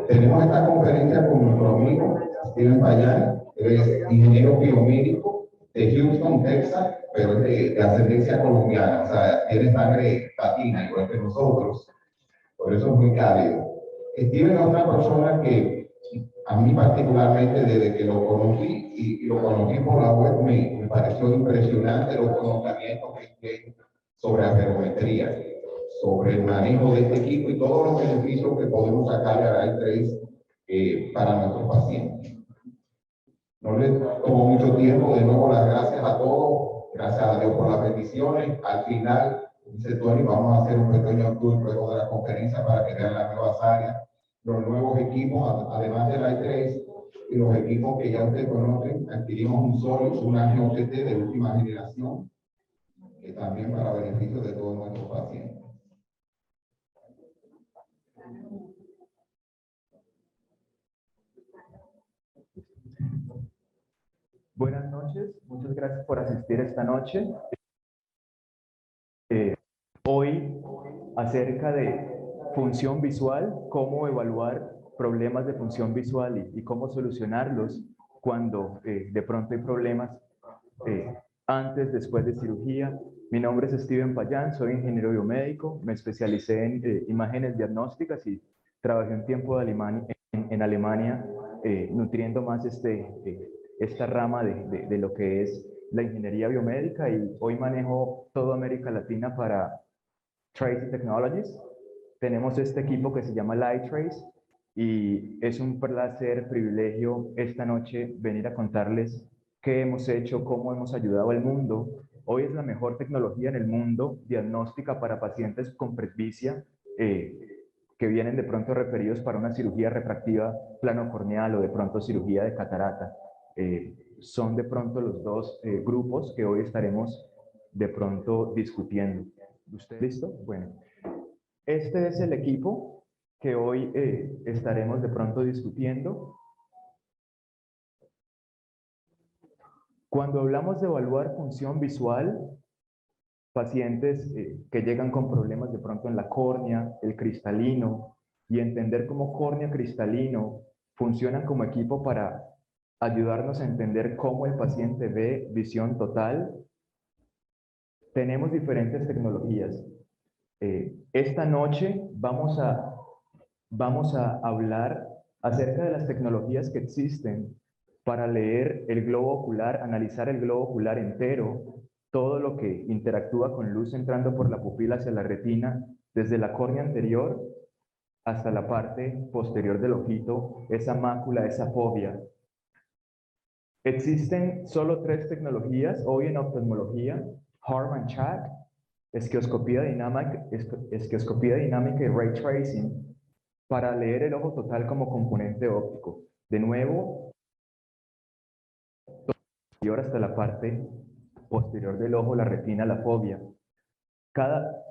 Tenemos esta conferencia con nuestro amigo Steven Payán, él es ingeniero biomédico de Houston, Texas, pero es de ascendencia colombiana, o sea, tiene sangre latina, igual que nosotros, por eso es muy cálido. Steven es una persona que a mí particularmente desde que lo conocí y lo conocí por la web me pareció impresionante los conocimientos que tiene sobre aferometría, sobre el manejo de este equipo y todos los beneficios que podemos sacarle al i3 para nuestros pacientes. No les tomo mucho tiempo, de nuevo las gracias a todos, gracias a Dios por las bendiciones. Al final, dice Tony, vamos a hacer un pequeño tour luego de la conferencia para que vean las nuevas áreas, los nuevos equipos, además del i3 y los equipos que ya ustedes conocen. Adquirimos un Solus, una GOTT de última generación, que también para beneficio de todos nuestros pacientes. Buenas noches, muchas gracias por asistir esta noche. Hoy acerca de función visual, cómo evaluar problemas de función visual y cómo solucionarlos cuando de pronto hay problemas antes, después de cirugía. Mi nombre es Steven Payán, soy ingeniero biomédico, me especialicé en imágenes diagnósticas y trabajé un tiempo en Alemania nutriendo más esta rama de lo que es la ingeniería biomédica, y hoy manejo toda América Latina para Trace Technologies. Tenemos este equipo que se llama Lightrace y es un placer, privilegio esta noche venir a contarles qué hemos hecho, cómo hemos ayudado al mundo. Hoy es la mejor tecnología en el mundo diagnóstica para pacientes con presbicia que vienen de pronto referidos para una cirugía refractiva plano corneal o de pronto cirugía de catarata. Son de pronto los dos grupos que hoy estaremos de pronto discutiendo. ¿Usted listo? Bueno, este es el equipo que hoy estaremos de pronto discutiendo. Cuando hablamos de evaluar función visual, pacientes que llegan con problemas de pronto en la córnea, el cristalino, y entender cómo córnea cristalino funcionan como equipo para ayudarnos a entender cómo el paciente ve visión total. Tenemos diferentes tecnologías. Esta noche vamos a hablar acerca de las tecnologías que existen para leer el globo ocular, analizar el globo ocular entero, todo lo que interactúa con luz entrando por la pupila hacia la retina, desde la córnea anterior hasta la parte posterior del ojito, esa mácula, esa fobia. Existen solo 3 tecnologías hoy en oftalmología: Harman Chack, esquioscopía dinámica y ray tracing, para leer el ojo total como componente óptico. De nuevo, hasta la parte posterior del ojo, la retina, la fobia. Cada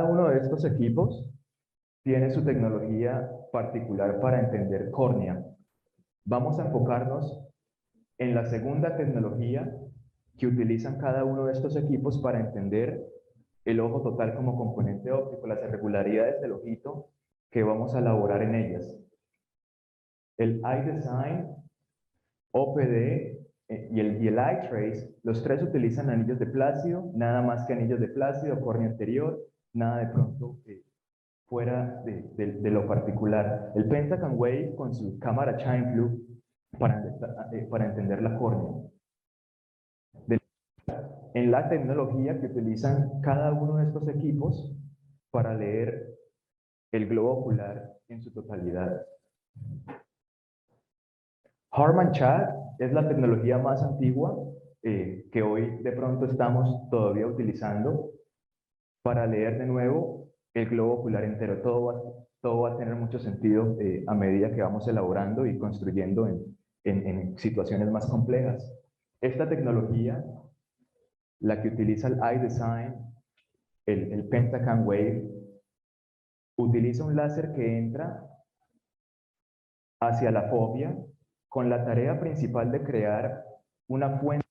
uno de estos equipos tiene su tecnología particular para entender córnea. Vamos a enfocarnos en la segunda tecnología que utilizan cada uno de estos equipos para entender el ojo total como componente óptico, las irregularidades del ojito que vamos a elaborar en ellas. El iDesign, OPD y el iTrace, los 3 utilizan anillos de Plácido, nada más que anillos de Plácido, córnea anterior, nada de pronto fuera de lo particular. El Pentagon Wave con su cámara Chime Blue para entender la córnea. En la tecnología que utilizan cada uno de estos equipos para leer el globo ocular en su totalidad. Harman Chack es la tecnología más antigua que hoy de pronto estamos todavía utilizando para leer de nuevo el globo ocular entero. Todo va a tener mucho sentido a medida que vamos elaborando y construyendo en situaciones más complejas. Esta tecnología, la que utiliza el iDesign, el Pentagon Wave, utiliza un láser que entra hacia la fobia con la tarea principal de crear una fuente.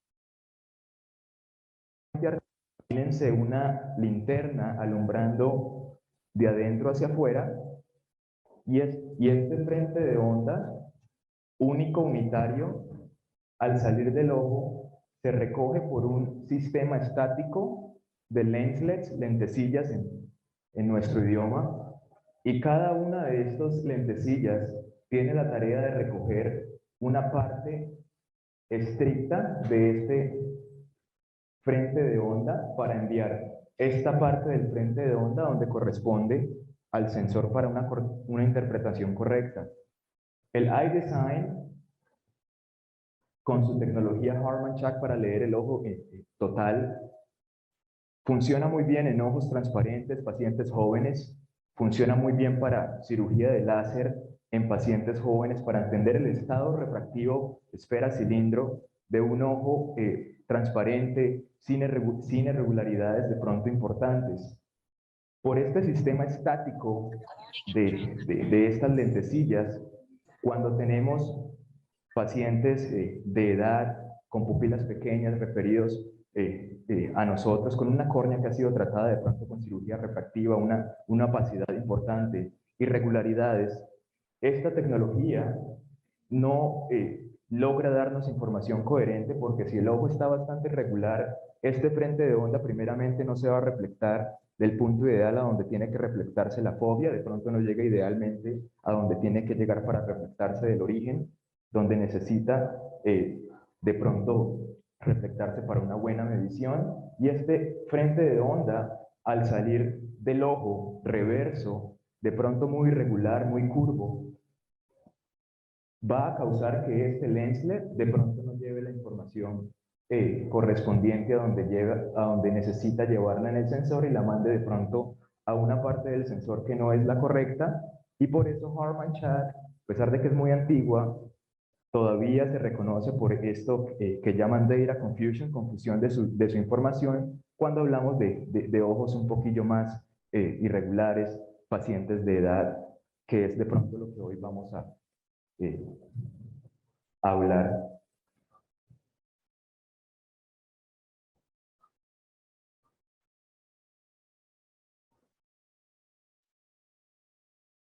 Imagínense una linterna alumbrando de adentro hacia afuera, y este frente de onda único, unitario, al salir del ojo, se recoge por un sistema estático de lenslets, lentecillas en nuestro idioma, y cada una de estas lentecillas tiene la tarea de recoger una parte estricta de este frente de onda para enviar esta parte del frente de onda donde corresponde al sensor para una interpretación correcta. El iDesign, con su tecnología Harman-Chack para leer el ojo total, funciona muy bien en ojos transparentes, pacientes jóvenes, funciona muy bien para cirugía de láser en pacientes jóvenes para entender el estado refractivo esfera-cilindro de un ojo transparente, sin irregularidades de pronto importantes. Por este sistema estático de estas lentecillas, cuando tenemos pacientes de edad con pupilas pequeñas referidos a nosotros, con una córnea que ha sido tratada de pronto con cirugía refractiva, una opacidad importante, irregularidades, esta tecnología no logra darnos información coherente porque si el ojo está bastante irregular, este frente de onda primeramente no se va a reflectar del punto ideal a donde tiene que reflectarse la fobia, de pronto no llega idealmente a donde tiene que llegar para reflectarse del origen, donde necesita de pronto reflectarse para una buena medición, y este frente de onda, al salir del ojo reverso, de pronto muy irregular, muy curvo, va a causar que este lenslet de pronto no lleve la información correspondiente a donde necesita llevarla en el sensor y la mande de pronto a una parte del sensor que no es la correcta, y por eso Harman-Chack, a pesar de que es muy antigua, todavía se reconoce por esto que llaman data confusion, confusión de su información, cuando hablamos de ojos un poquillo más irregulares, pacientes de edad, que es de pronto lo que hoy vamos a hablar.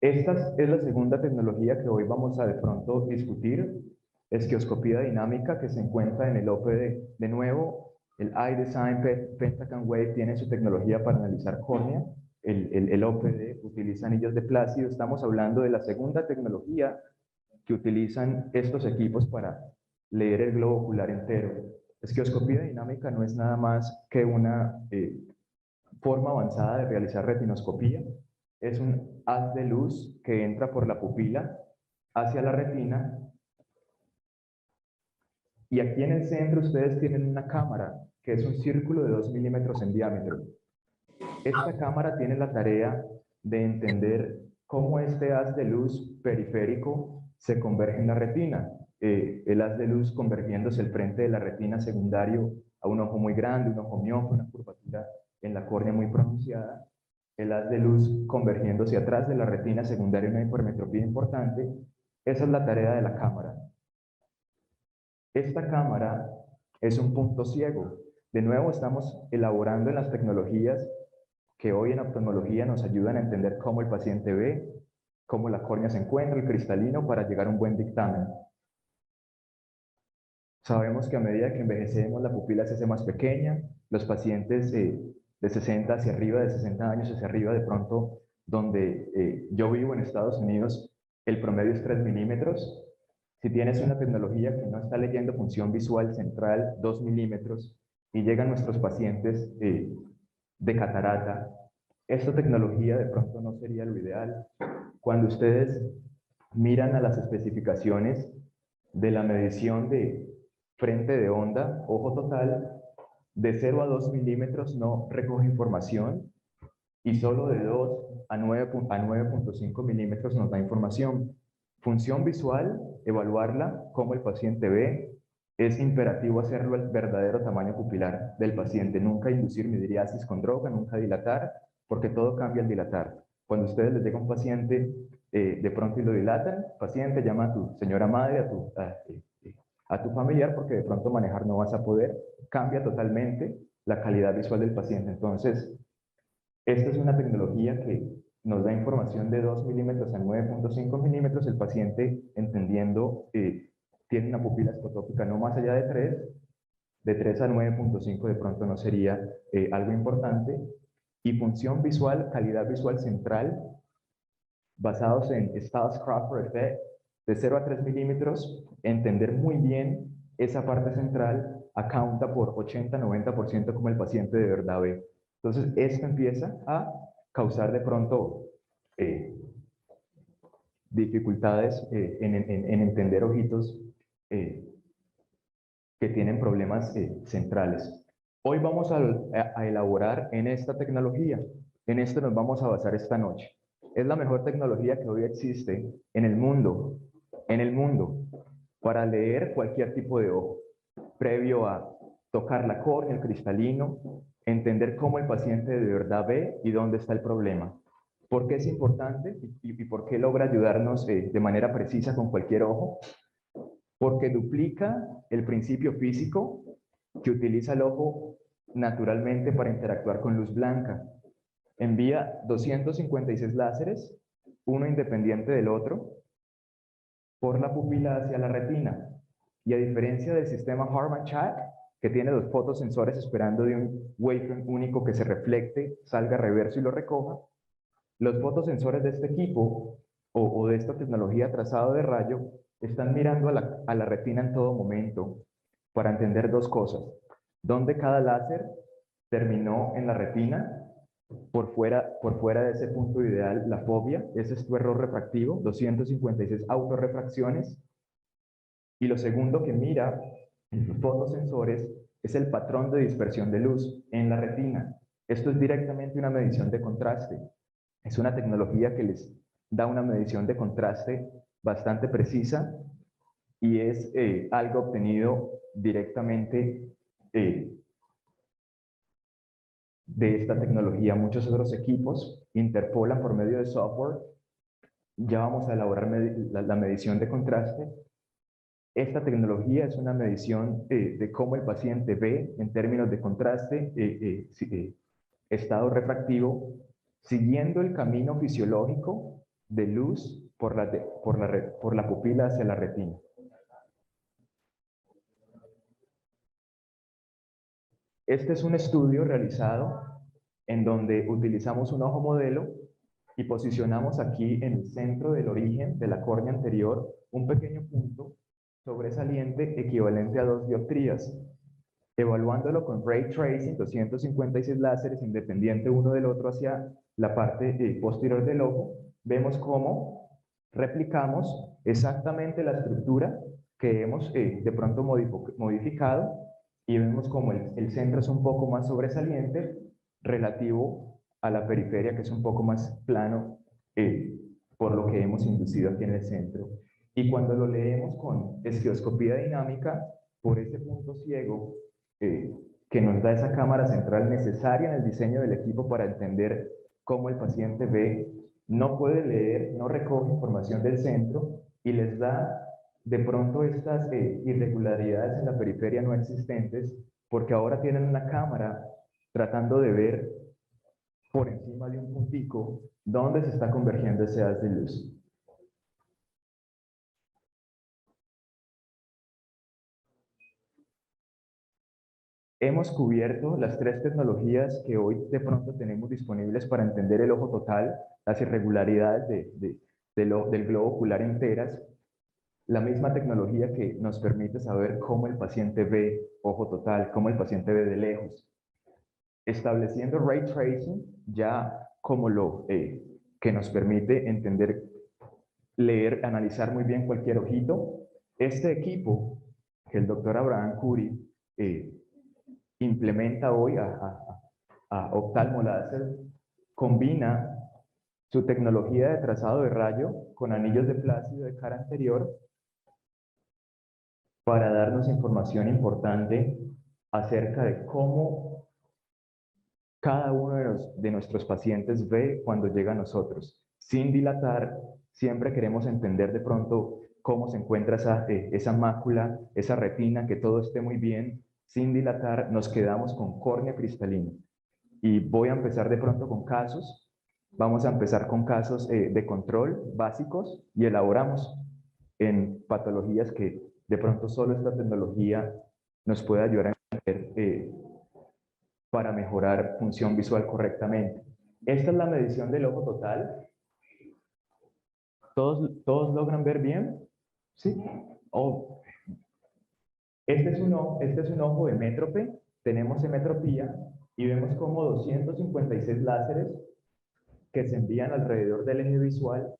Esta es la segunda tecnología que hoy vamos a de pronto discutir, esquioscopía dinámica, que se encuentra en el OPD. De nuevo, el iDesign Pentacam Wave tiene su tecnología para analizar córnea. El OPD utiliza anillos de plácido. Estamos hablando de la segunda tecnología que utilizan estos equipos para leer el globo ocular entero. Esquioscopía dinámica no es nada más que una forma avanzada de realizar retinoscopía. Es un haz de luz que entra por la pupila hacia la retina, y aquí en el centro ustedes tienen una cámara que es un círculo de 2 milímetros en diámetro. Esta cámara tiene la tarea de entender cómo este haz de luz periférico se converge en la retina. El haz de luz convergiéndose el frente de la retina secundario a un ojo muy grande, un ojo miope, una curvatura en la córnea muy pronunciada. El haz de luz convergiéndose atrás de la retina secundaria, una hipermetropía importante. Esa es la tarea de la cámara. Esta cámara es un punto ciego. De nuevo, estamos elaborando en las tecnologías que hoy en oftalmología nos ayudan a entender cómo el paciente ve, cómo la córnea se encuentra, el cristalino, para llegar a un buen dictamen. Sabemos que a medida que envejecemos, la pupila se hace más pequeña. Los pacientes de 60 hacia arriba, de 60 años hacia arriba, de pronto, donde yo vivo en Estados Unidos, el promedio es 3 milímetros. Si tienes una tecnología que no está leyendo función visual central, 2 milímetros, y llegan nuestros pacientes de catarata, esta tecnología de pronto no sería lo ideal. Cuando ustedes miran a las especificaciones de la medición de frente de onda, ojo total, de 0 a 2 milímetros no recoge información, y solo de 2 a 9.5 milímetros nos da información. Función visual, evaluarla, cómo el paciente ve. Es imperativo hacerlo al verdadero tamaño pupilar del paciente. Nunca inducir midriasis con droga, nunca dilatar, porque todo cambia al dilatar. Cuando ustedes les llega un paciente de pronto y lo dilatan, paciente, llama a tu señora madre, a tu familiar, porque de pronto manejar no vas a poder. Cambia totalmente la calidad visual del paciente. Entonces, esta es una tecnología que nos da información de 2 milímetros a 9.5 milímetros, el paciente, entendiendo, tiene una pupila escotópica no más allá de 3 a 9.5 de pronto no sería algo importante, y función visual, calidad visual central, basados en Stiles-Crawford Effect, de 0 a 3 milímetros, entender muy bien esa parte central, accounta por 80-90% como el paciente de verdad ve. Entonces, esto empieza a causar de pronto dificultades en entender ojitos que tienen problemas centrales. Hoy vamos a elaborar en esta tecnología. En esto nos vamos a basar esta noche. Es la mejor tecnología que hoy existe en el mundo, para leer cualquier tipo de ojo, previo a tocar la córnea, el cristalino, entender cómo el paciente de verdad ve y dónde está el problema. ¿Por qué es importante y por qué logra ayudarnos de manera precisa con cualquier ojo? Porque duplica el principio físico que utiliza el ojo naturalmente para interactuar con luz blanca. Envía 256 láseres, uno independiente del otro, por la pupila hacia la retina. Y a diferencia del sistema Harman-Chack, que tiene 2 fotosensores esperando de un wavefront único que se reflecte, salga reverso y lo recoja, los fotosensores de este equipo o de esta tecnología trazado de rayo están mirando a la retina en todo momento para entender 2 cosas. ¿Dónde cada láser terminó en la retina? Por fuera de ese punto ideal, la fobia, ese es tu error refractivo, 256 autorrefracciones. Y lo segundo que mira en los fotosensores es el patrón de dispersión de luz en la retina. Esto es directamente una medición de contraste. Es una tecnología que les da una medición de contraste bastante precisa y es algo obtenido directamente de esta tecnología. Muchos otros equipos interpolan por medio de software. Ya vamos a elaborar la medición de contraste. Esta tecnología es una medición de cómo el paciente ve en términos de contraste, estado refractivo, siguiendo el camino fisiológico de luz por la pupila hacia la retina. Este es un estudio realizado en donde utilizamos un ojo modelo y posicionamos aquí en el centro del origen de la córnea anterior un pequeño punto sobresaliente equivalente a 2 dioptrías. Evaluándolo con Ray Tracing, 256 láseres independiente uno del otro hacia la parte posterior del ojo, vemos cómo replicamos exactamente la estructura que hemos de pronto modificado y vemos como el centro es un poco más sobresaliente relativo a la periferia, que es un poco más plano por lo que hemos inducido aquí en el centro. Y cuando lo leemos con estereoscopía dinámica, por ese punto ciego que nos da esa cámara central necesaria en el diseño del equipo para entender cómo el paciente ve, no puede leer, no recoge información del centro y les da de pronto estas irregularidades en la periferia no existentes, porque ahora tienen una cámara tratando de ver por encima de un puntico dónde se está convergiendo ese haz de luz. Hemos cubierto las 3 tecnologías que hoy de pronto tenemos disponibles para entender el ojo total, las irregularidades del globo ocular enteras, la misma tecnología que nos permite saber cómo el paciente ve ojo total, cómo el paciente ve de lejos. Estableciendo Ray Tracing ya como lo que nos permite entender, leer, analizar muy bien cualquier ojito. Este equipo que el doctor Abraham Curi implementa hoy a Ophthalmo Laser, combina su tecnología de trazado de rayo con anillos de plácido de cara anterior para darnos información importante acerca de cómo cada uno de nuestros pacientes ve cuando llega a nosotros. Sin dilatar, siempre queremos entender de pronto cómo se encuentra esa mácula, esa retina, que todo esté muy bien. Sin dilatar, nos quedamos con córnea cristalina. Y voy a empezar de pronto con casos Vamos a empezar con casos de control básicos y elaboramos en patologías que de pronto solo esta tecnología nos puede ayudar a entender para mejorar función visual correctamente. Esta es la medición del ojo total. ¿Todos logran ver bien? ¿Sí? Oh. Este es un ojo hemétrope. Tenemos hemetropía y vemos como 256 láseres que se envían alrededor del eje visual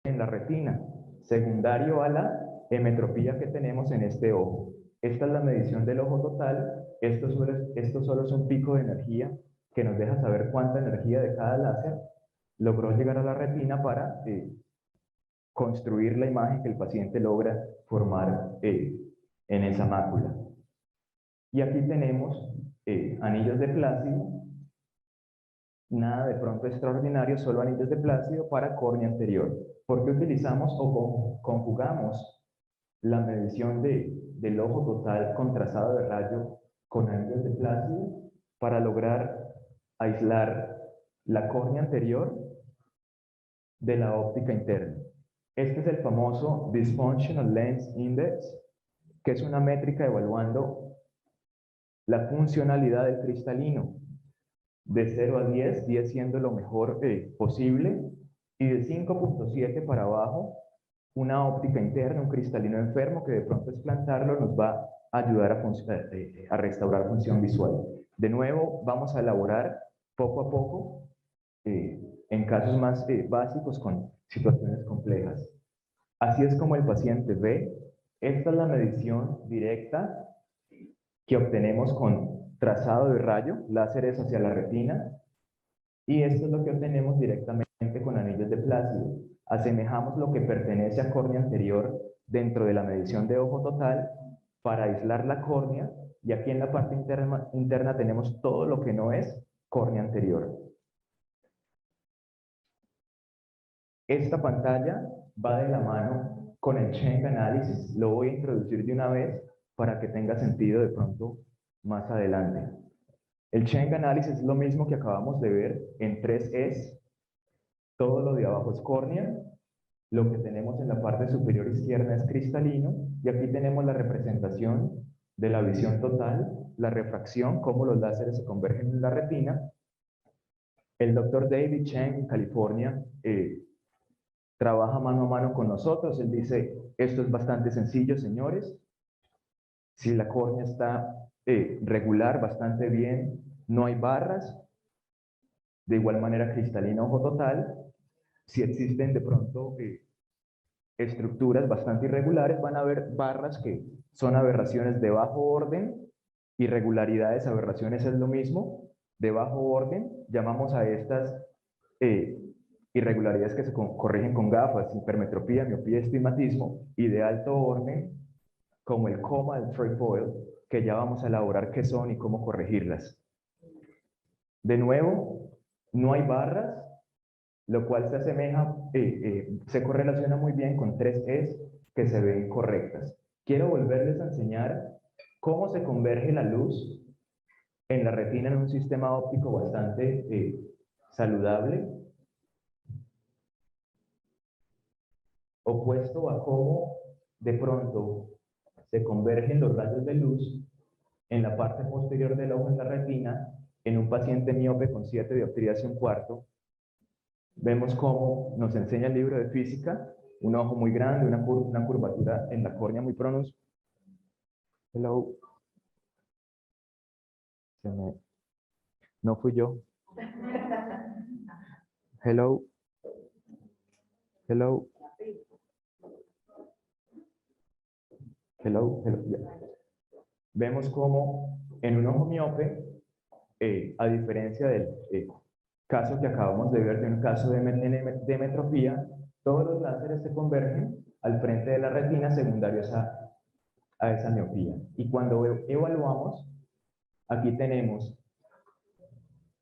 en la retina, secundario a la hemetropía que tenemos en este ojo. Esta es la medición del ojo total. Esto solo es un pico de energía que nos deja saber cuánta energía de cada láser logró llegar a la retina para construir la imagen que el paciente logra formar en esa mácula. Y aquí tenemos anillos de Plácido, nada de pronto extraordinario, solo anillos de Plácido para córnea anterior. ¿Por qué utilizamos o conjugamos la medición del ojo total con trazado de rayo con anillos de Plácido? Para lograr aislar la córnea anterior de la óptica interna. Este es el famoso Dysfunctional Lens Index, que es una métrica evaluando la funcionalidad del cristalino. De 0 a 10, 10 siendo lo mejor posible, y de 5.7 para abajo, una óptica interna, un cristalino enfermo que de pronto explantarlo nos va a ayudar a restaurar función visual. De nuevo, vamos a elaborar poco a poco en casos más básicos con situaciones complejas. Así es como el paciente ve. Esta es la medición directa que obtenemos con trazado de rayo, láseres hacia la retina, y esto es lo que obtenemos directamente con anillos de Plácido. Asemejamos lo que pertenece a córnea anterior dentro de la medición de ojo total para aislar la córnea, y aquí en la parte interna tenemos todo lo que no es córnea anterior. Esta pantalla va de la mano con el Cheng Analysis. Lo voy a introducir de una vez para que tenga sentido de pronto más adelante. El Cheng Analysis es lo mismo que acabamos de ver en 3Es. Todo lo de abajo es córnea. Lo que tenemos en la parte superior izquierda es cristalino. Y aquí tenemos la representación de la visión total, la refracción, cómo los láseres se convergen en la retina. El doctor David Cheng en California trabaja mano a mano con nosotros. Él dice, esto es bastante sencillo, señores. Si la córnea está regular, bastante bien, no hay barras. De igual manera, cristalina, ojo total. Si existen de pronto estructuras bastante irregulares, van a haber barras que son aberraciones de bajo orden. Irregularidades, aberraciones es lo mismo, de bajo orden. Llamamos a estas irregularidades que se corrigen con gafas, hipermetropía, miopía, estigmatismo, y de alto orden, como el coma, el trefoil, que ya vamos a elaborar qué son y cómo corregirlas. De nuevo, no hay barras, lo cual se asemeja, se correlaciona muy bien con 3Es que se ven correctas. Quiero volverles a enseñar cómo se converge la luz en la retina en un sistema óptico bastante saludable, opuesto a cómo de pronto se convergen los rayos de luz en la parte posterior del ojo en la retina en un paciente miope con 7 dioptrías y un cuarto. Vemos cómo nos enseña el libro de física, un ojo muy grande, una curvatura en la córnea muy pronunciada. Hello. No fui yo. Hello. Hello. Hello. Hello. Yeah. Vemos cómo en un ojo miope, a diferencia del caso que acabamos de ver de un caso de hemetropía, todos los láseres se convergen al frente de la retina secundarios a esa miopía. Y cuando evaluamos, aquí tenemos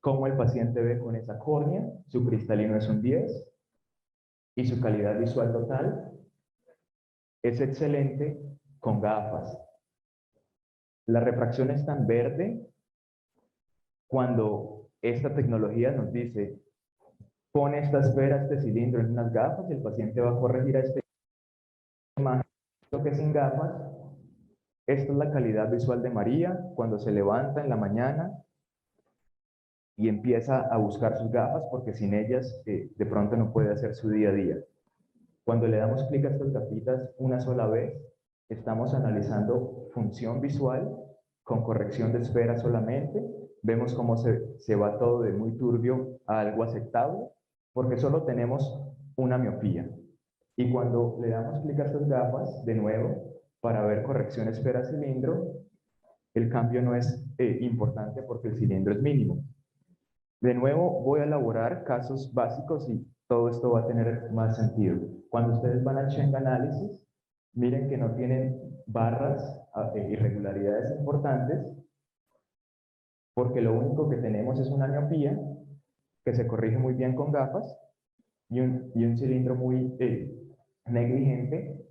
cómo el paciente ve con esa córnea, su cristalino es un 10 y su calidad visual total es excelente con gafas. La refracción está en verde cuando esta tecnología nos dice, pone esta esfera, este cilindro en unas gafas y el paciente va a corregir a este imagen, lo que sin gafas. Esta es la calidad visual de María cuando se levanta en la mañana y empieza a buscar sus gafas porque sin ellas de pronto no puede hacer su día a día. Cuando le damos clic a estas gafitas una sola vez, estamos analizando función visual con corrección de esfera solamente. Vemos cómo se va todo de muy turbio a algo aceptable, porque solo tenemos una miopía. Y cuando le damos clic a estas gafas, de nuevo, para ver corrección esfera-cilindro, el cambio no es importante porque el cilindro es mínimo. De nuevo, voy a elaborar casos básicos y todo esto va a tener más sentido. Cuando ustedes van al Cheng Analysis, miren que no tienen barras, irregularidades importantes, porque lo único que tenemos es una miopía que se corrige muy bien con gafas y un cilindro muy negligente,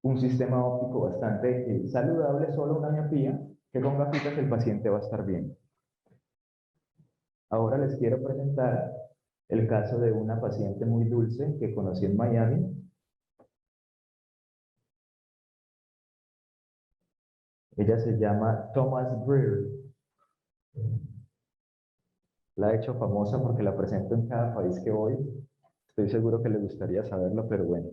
un sistema óptico bastante saludable, solo una miopía, que con gafitas el paciente va a estar bien. Ahora les quiero presentar el caso de una paciente muy dulce que conocí en Miami. Ella se llama Thomas Breer. La he hecho famosa porque la presento en cada país que voy. Estoy seguro que les gustaría saberlo, pero bueno.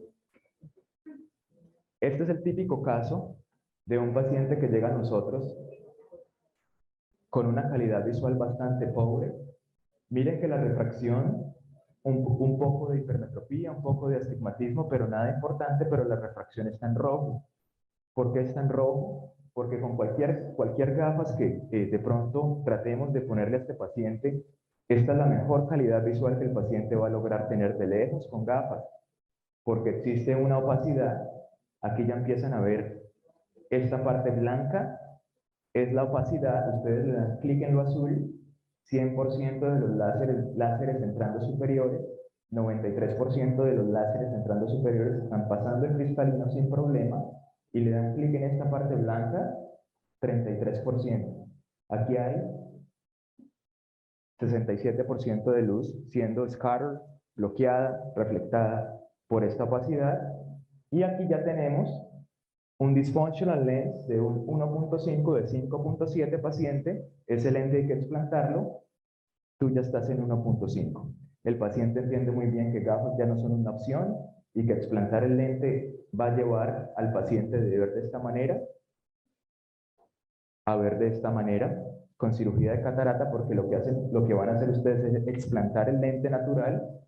Este es el típico caso de un paciente que llega a nosotros con una calidad visual bastante pobre. Miren que la refracción, un poco de hipermetropía, un poco de astigmatismo, pero nada importante, pero la refracción está en rojo. ¿Por qué está en rojo? Porque con cualquier gafas que de pronto tratemos de ponerle a este paciente, esta es la mejor calidad visual que el paciente va a lograr tener de lejos con gafas, porque existe una opacidad. Aquí ya empiezan a ver esta parte blanca, es la opacidad. Ustedes le dan clic en lo azul, 100% de los láseres entrando superiores, 93% de los láseres entrando superiores están pasando el cristalino sin problema, y le dan clic en esta parte blanca, 33%. Aquí hay 67% de luz siendo scattered, bloqueada, reflectada por esta opacidad. Y aquí ya tenemos un dysfunctional lens de un 1.5 de 5.7 paciente. Ese lente hay que explantarlo. Tú ya estás en 1.5. El paciente entiende muy bien que gafas ya no son una opción y que explantar el lente va a llevar al paciente de ver de esta manera a ver de esta manera con cirugía de catarata, porque lo que van a hacer ustedes es explantar el lente natural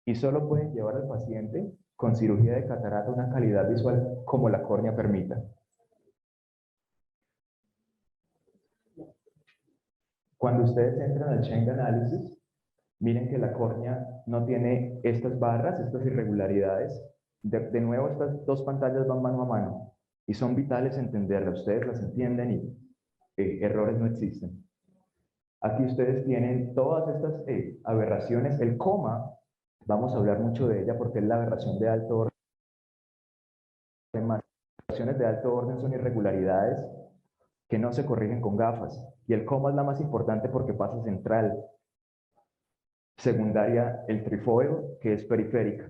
y solo pueden llevar al paciente con cirugía de catarata una calidad visual como la córnea permita. Cuando ustedes entran al Cheng Analysis, miren que la córnea no tiene estas barras, estas irregularidades. De nuevo, estas dos pantallas van mano a mano y son vitales entenderlas. Ustedes las entienden y errores no existen. Aquí ustedes tienen todas estas aberraciones. El coma, vamos a hablar mucho de ella porque es la aberración de alto orden. Las aberraciones de alto orden son irregularidades que no se corrigen con gafas. Y el coma es la más importante porque pasa central. Secundaria, el trifoil, que es periférica.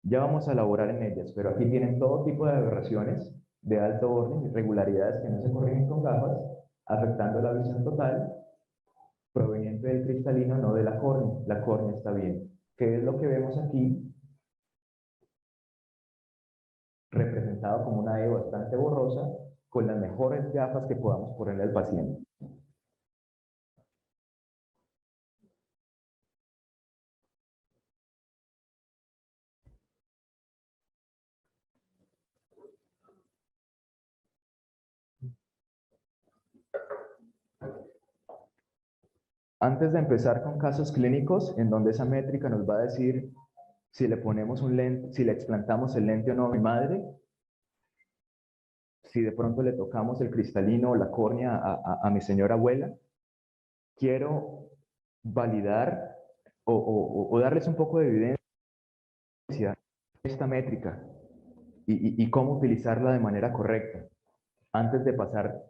Ya vamos a elaborar en ellas, pero aquí tienen todo tipo de aberraciones de alto orden, irregularidades que no se corrigen con gafas, afectando la visión total, proveniente del cristalino, no de la córnea. La córnea está bien. ¿Qué es lo que vemos aquí? Representado como una E bastante borrosa, con las mejores gafas que podamos ponerle al paciente. Antes de empezar con casos clínicos, en donde esa métrica nos va a decir si le ponemos un lente, si le explantamos el lente o no a mi madre, si de pronto le tocamos el cristalino o la córnea a mi señora abuela, quiero validar o darles un poco de evidencia de esta métrica y cómo utilizarla de manera correcta antes de pasar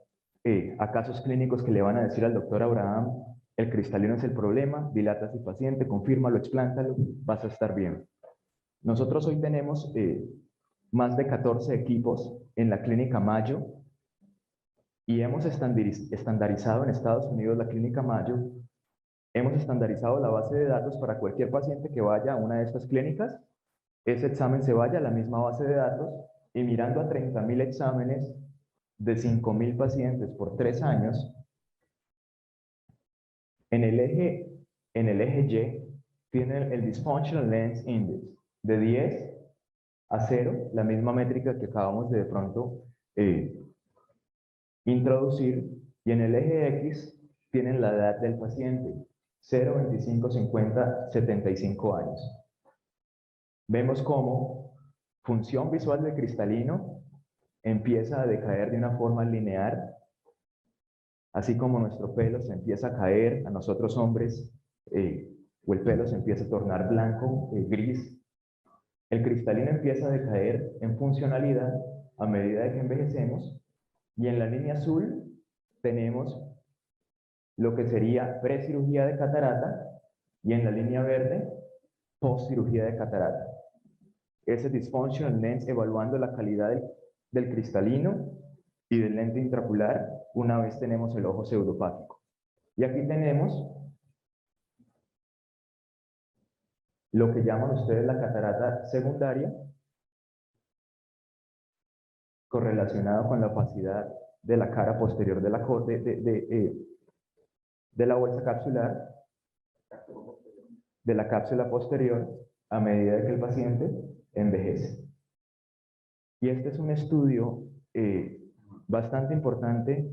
a casos clínicos que le van a decir al doctor Abraham, el cristalino es el problema, dilata a su paciente, confírmalo, explántalo, vas a estar bien. Nosotros hoy tenemos más de 14 equipos en la clínica Mayo y hemos estandarizado en Estados Unidos la clínica Mayo. Hemos estandarizado la base de datos para cualquier paciente que vaya a una de estas clínicas. Ese examen se vaya a la misma base de datos y mirando a 30.000 exámenes de 5.000 pacientes por 3 años, en el eje Y tiene el Dysfunctional Lens Index de 10 a 0, la misma métrica que acabamos de pronto introducir, y en el eje X tienen la edad del paciente, 0, 25, 50, 75 años. Vemos cómo función visual del cristalino empieza a decaer de una forma lineal, así como nuestro pelo se empieza a caer, a nosotros hombres, o el pelo se empieza a tornar blanco, gris. El cristalino empieza a decaer en funcionalidad a medida de que envejecemos, y en la línea azul tenemos lo que sería precirugía de catarata, y en la línea verde, postcirugía de catarata. Ese dysfunctional lens evaluando la calidad del cristalino y del lente intraocular una vez tenemos el ojo pseudopático. Y aquí tenemos lo que llaman ustedes la catarata secundaria, correlacionado con la opacidad de la cara posterior de la bolsa capsular, de la cápsula posterior, a medida que el paciente envejece. Y este es un estudio bastante importante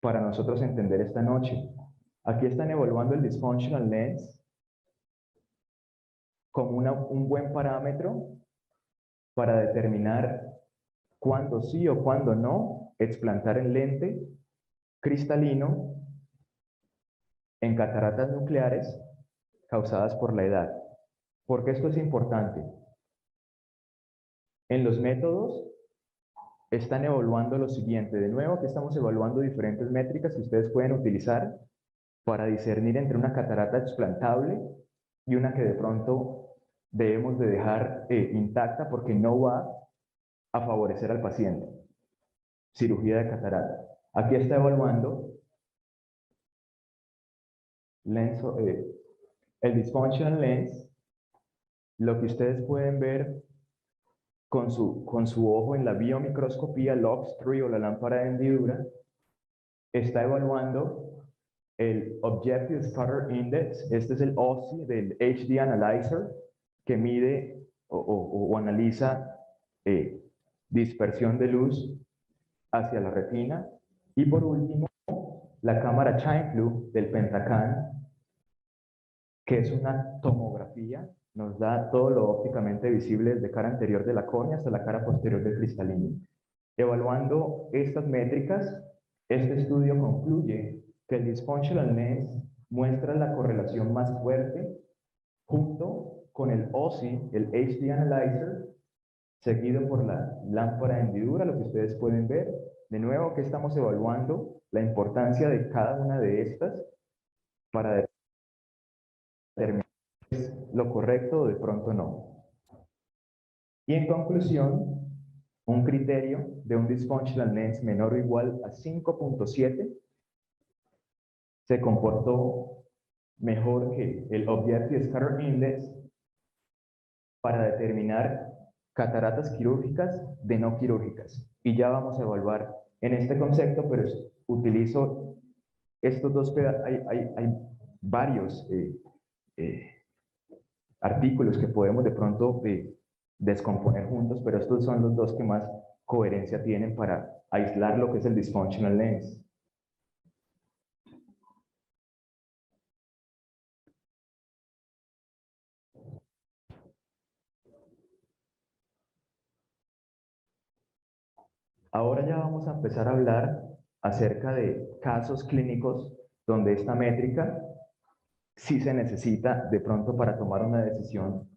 para nosotros entender esta noche. Aquí están evaluando el dysfunctional lens como un buen parámetro para determinar cuándo sí o cuándo no explantar el lente cristalino en cataratas nucleares causadas por la edad. ¿Por qué esto es importante? En los métodos están evaluando lo siguiente. De nuevo, aquí estamos evaluando diferentes métricas que ustedes pueden utilizar para discernir entre una catarata explantable y una que de pronto debemos de dejar intacta porque no va a favorecer al paciente. Cirugía de catarata. Aquí está evaluando el dysfunctional lens. Lo que ustedes pueden ver con su ojo en la biomicroscopía, LOX3 o la lámpara de hendidura, está evaluando el Objective Scatter Index. Este es el OSI del HD Analyzer, que mide o analiza dispersión de luz hacia la retina. Y por último, la cámara Chime-Flu del Pentacam, que es una tomografía, nos da todo lo ópticamente visible desde cara anterior de la córnea hasta la cara posterior del cristalino. Evaluando estas métricas, este estudio concluye que el dysfunctional lens muestra la correlación más fuerte junto con el OSI, el HD Analyzer, seguido por la lámpara de hendidura, lo que ustedes pueden ver. De nuevo, que estamos evaluando la importancia de cada una de estas para determinar si es lo correcto o de pronto no. Y en conclusión, un criterio de un dysfunctional lens menor o igual a 5.7 se comportó mejor que el Objective Scatter Index para determinar cataratas quirúrgicas de no quirúrgicas. Y ya vamos a evaluar en este concepto, pero utilizo estos dos pedazos. Hay varios artículos que podemos de pronto descomponer juntos, pero estos son los dos que más coherencia tienen para aislar lo que es el dysfunctional lens. Ahora ya vamos a empezar a hablar acerca de casos clínicos donde esta métrica sí se necesita de pronto para tomar una decisión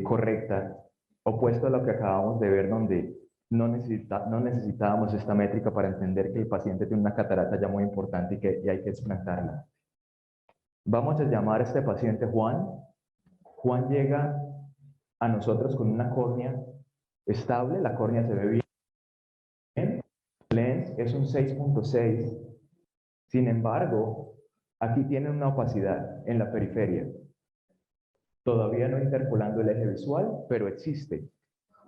correcta, opuesto a lo que acabamos de ver, donde no necesitábamos esta métrica para entender que el paciente tiene una catarata ya muy importante y hay que explantarla. Vamos a llamar a este paciente Juan. Juan llega a nosotros con una córnea estable, la córnea se ve bien, el lens es un 6.6, sin embargo, aquí tiene una opacidad en la periferia, todavía no interpolando el eje visual, pero existe.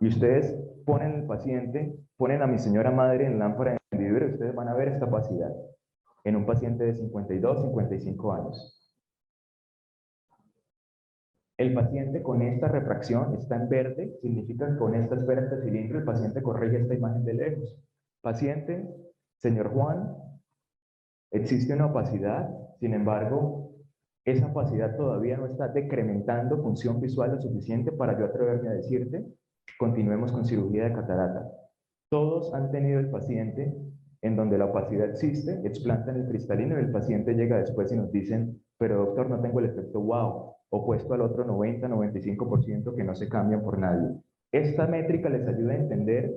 Y ustedes ponen el paciente, ponen a mi señora madre en lámpara de encendidura y ustedes van a ver esta opacidad en un paciente de 52, 55 años. El paciente con esta refracción está en verde, significa que con esta esfera de cilindro el paciente corrige esta imagen de lejos. Paciente, señor Juan, existe una opacidad, sin embargo, esa opacidad todavía no está decrementando función visual lo suficiente para yo atreverme a decirte, continuemos con cirugía de catarata. Todos han tenido el paciente en donde la opacidad existe, explantan el cristalino y el paciente llega después y nos dicen, pero doctor, no tengo el efecto wow, opuesto al otro 90-95% que no se cambian por nadie. Esta métrica les ayuda a entender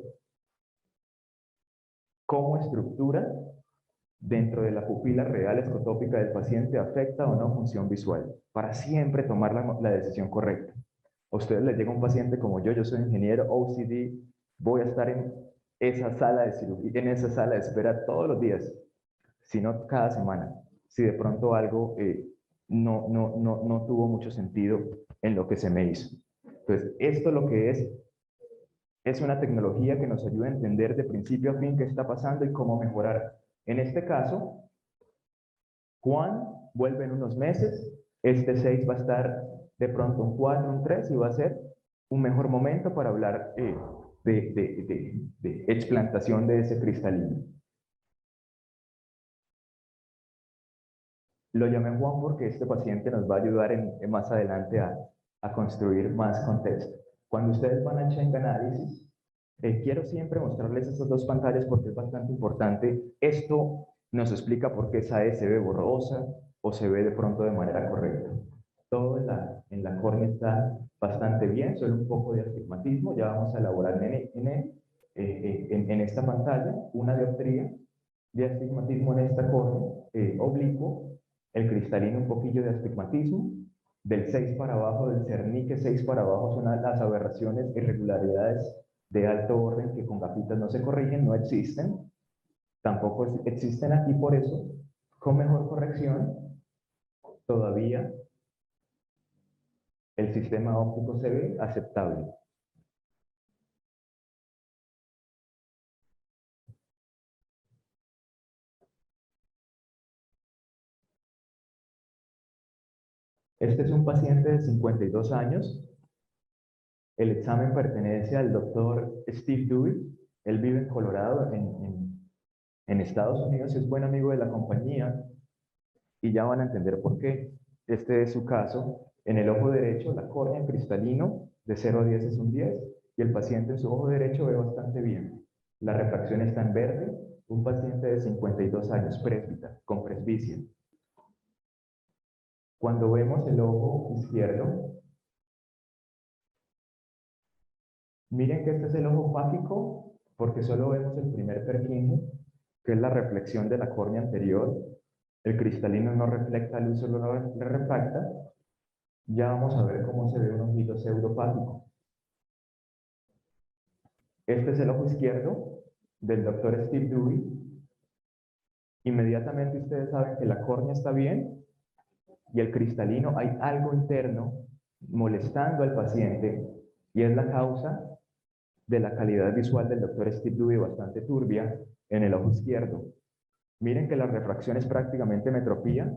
cómo estructura dentro de la pupila real escotópica del paciente afecta o no función visual, para siempre tomar la decisión correcta. A ustedes les llega un paciente como yo soy ingeniero OCD, voy a estar en esa sala de cirugía, en esa sala de espera todos los días, si no cada semana, si de pronto algo no tuvo mucho sentido en lo que se me hizo. Entonces, esto lo que es una tecnología que nos ayuda a entender de principio a fin qué está pasando y cómo mejorar. En este caso, Juan vuelve en unos meses, este 6 va a estar de pronto un 4, un 3 y va a ser un mejor momento para hablar de explantación de ese cristalino. Lo llamé Juan porque este paciente nos va a ayudar más adelante a construir más contexto. Cuando ustedes van a Cheng Analysis, quiero siempre mostrarles estas dos pantallas porque es bastante importante. Esto nos explica por qué esa E se ve borrosa o se ve de pronto de manera correcta. Todo en la córnea está bastante bien, solo un poco de astigmatismo. Ya vamos a elaborar en esta pantalla una dioptría de astigmatismo en esta córnea oblicuo, el cristalino un poquillo de astigmatismo, del 6 para abajo, del cernique 6 para abajo son las aberraciones, irregularidades de alto orden que con gafitas no se corrigen, no existen, tampoco existen aquí, por eso, con mejor corrección, todavía el sistema óptico se ve aceptable. Este es un paciente de 52 años. El examen pertenece al doctor Steve Dewey. Él vive en Colorado, en Estados Unidos, es buen amigo de la compañía y ya van a entender por qué. Este es su caso. En el ojo derecho, la córnea cristalino de 0 a 10 es un 10 y el paciente en su ojo derecho ve bastante bien. La refracción está en verde, un paciente de 52 años, presbita, con presbicia. Cuando vemos el ojo izquierdo, miren que este es el ojo fágico porque solo vemos el primer perquinje, que es la reflexión de la córnea anterior. El cristalino no refleja luz, solo le refracta. Ya vamos a ver cómo se ve un ojito pseudopático. Este es el ojo izquierdo del doctor Steve Dewey. Inmediatamente ustedes saben que la córnea está bien y el cristalino hay algo interno molestando al paciente y es la causa de la calidad visual del doctor Steve Dewey bastante turbia en el ojo izquierdo. Miren que la refracción es prácticamente metropía,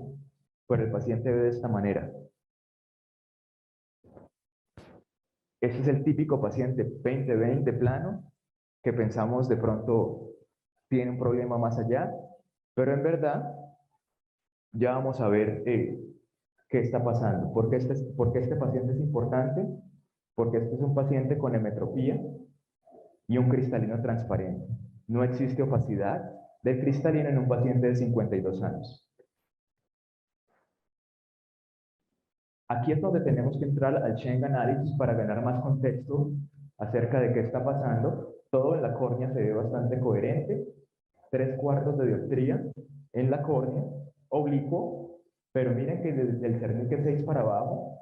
pero el paciente ve de esta manera. Ese es el típico paciente 20-20 plano, que pensamos de pronto tiene un problema más allá, pero en verdad ya vamos a ver qué está pasando. ¿Por qué este paciente es importante? Porque este es un paciente con hemetropía y un cristalino transparente. No existe opacidad del cristalino en un paciente de 52 años. Aquí es donde tenemos que entrar al Cheng Analysis para ganar más contexto acerca de qué está pasando. Todo en la córnea se ve bastante coherente. 3/4 de dioptría en la córnea, oblicuo, pero miren que desde el cernique 6 para abajo,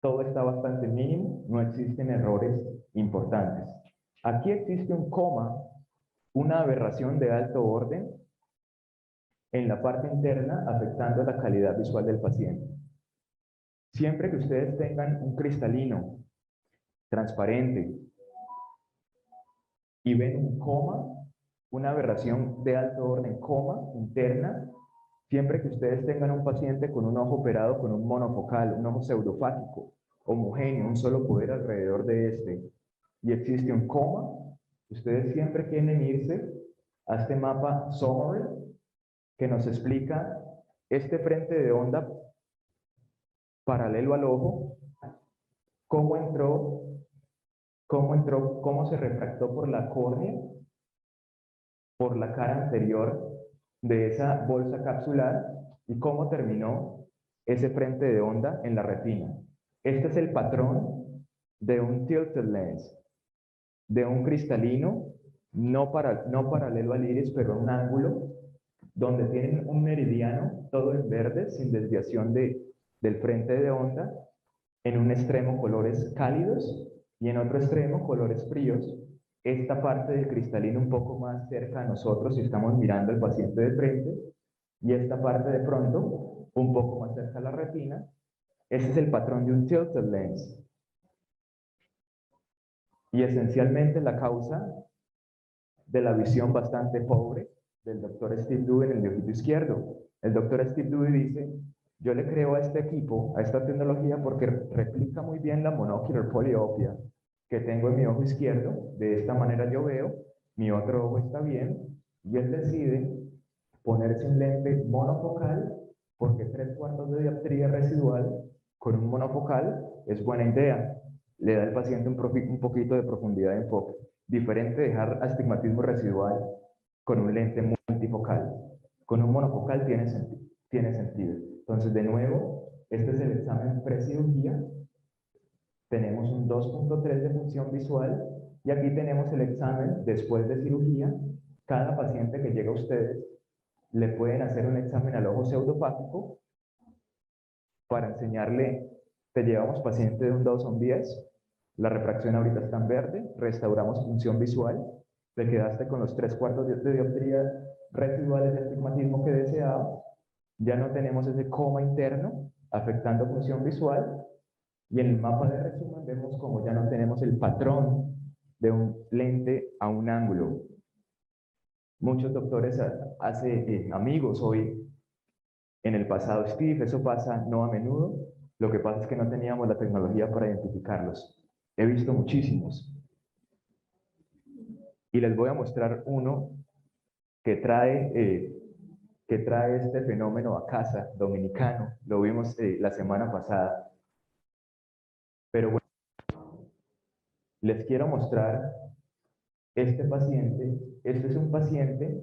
todo está bastante mínimo, no existen errores importantes. Aquí existe un coma, una aberración de alto orden en la parte interna, afectando la calidad visual del paciente. Siempre que ustedes tengan un cristalino transparente y ven un coma, una aberración de alto orden, coma interna, siempre que ustedes tengan un paciente con un ojo operado con un monofocal, un ojo pseudofágico, homogéneo, un solo poder alrededor de este, y existe un coma, ustedes siempre quieren irse a este mapa Sommerl, que nos explica este frente de onda paralelo al ojo, cómo se refractó por la córnea, por la cara anterior de esa bolsa capsular y cómo terminó ese frente de onda en la retina. Este es el patrón de un tilted lens, de un cristalino no paralelo al iris, pero a un ángulo donde tienen un meridiano todo en verde, sin desviación del frente de onda, en un extremo colores cálidos y en otro extremo colores fríos. Esta parte del cristalino un poco más cerca a nosotros si estamos mirando al paciente de frente, y esta parte de pronto un poco más cerca a la retina. Ese es el patrón de un tilted lens. Y esencialmente la causa de la visión bastante pobre del doctor Steve Dewey en el ojito izquierdo. El doctor Steve Dewey dice: yo le creo a este equipo, a esta tecnología, porque replica muy bien la monocular poliopia que tengo en mi ojo izquierdo. De esta manera yo veo, mi otro ojo está bien, y él decide ponerse un lente monofocal, porque 3/4 de dioptría residual con un monofocal es buena idea. Le da al paciente un poquito de profundidad de enfoque. Diferente de dejar astigmatismo residual con un lente multifocal. Con un monofocal tiene sentido. Entonces, de nuevo, este es el examen precirugía. Tenemos un 2.3 de función visual y aquí tenemos el examen después de cirugía. Cada paciente que llega a ustedes le pueden hacer un examen al ojo pseudofágico para enseñarle. Te llevamos paciente de un 2 a un 10, la refracción ahorita está en verde, restauramos función visual, te quedaste con los 3/4 de dioptría residuales de astigmatismo que deseaba, ya no tenemos ese coma interno afectando función visual, y en el mapa de resumen vemos como ya no tenemos el patrón de un lente a un ángulo. Muchos doctores hacen amigos hoy. En el pasado, Steve, eso pasa no a menudo. Lo que pasa es que no teníamos la tecnología para identificarlos. He visto muchísimos. Y les voy a mostrar uno que trae este fenómeno a casa, dominicano. Lo vimos la semana pasada. Pero bueno, les quiero mostrar este paciente. Este es un paciente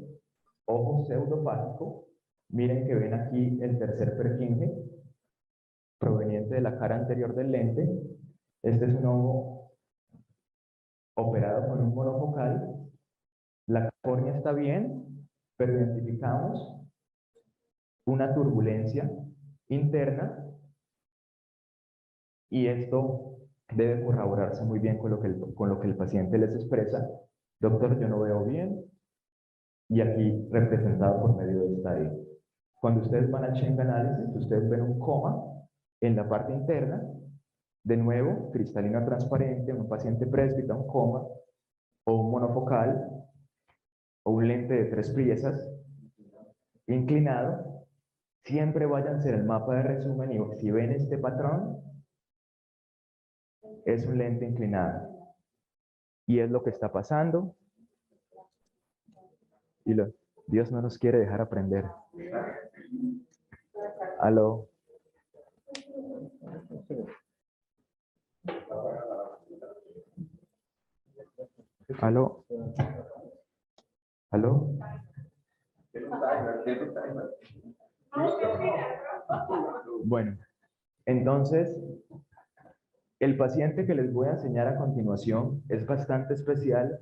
ojo pseudofágico. Miren que ven aquí el tercer Purkinje proveniente de la cara anterior del lente. Este es un ojo operado con un monofocal. La córnea está bien, pero identificamos una turbulencia interna y esto debe corroborarse muy bien con lo que el paciente les expresa. Doctor, yo no veo bien, y aquí representado por medio de esta E. Cuando ustedes van al Cheng Analysis, ustedes ven un coma en la parte interna. De nuevo, cristalino transparente, un paciente presbita, un coma, o un monofocal, o un lente de 3 piezas, inclinado. Siempre váyanse al mapa de resumen y si ven este patrón, es un lente inclinado. Y es lo que está pasando. Y Dios no nos quiere dejar aprender. Aló. Aló. Aló. Bueno, entonces, El paciente que les voy a enseñar a continuación es bastante especial.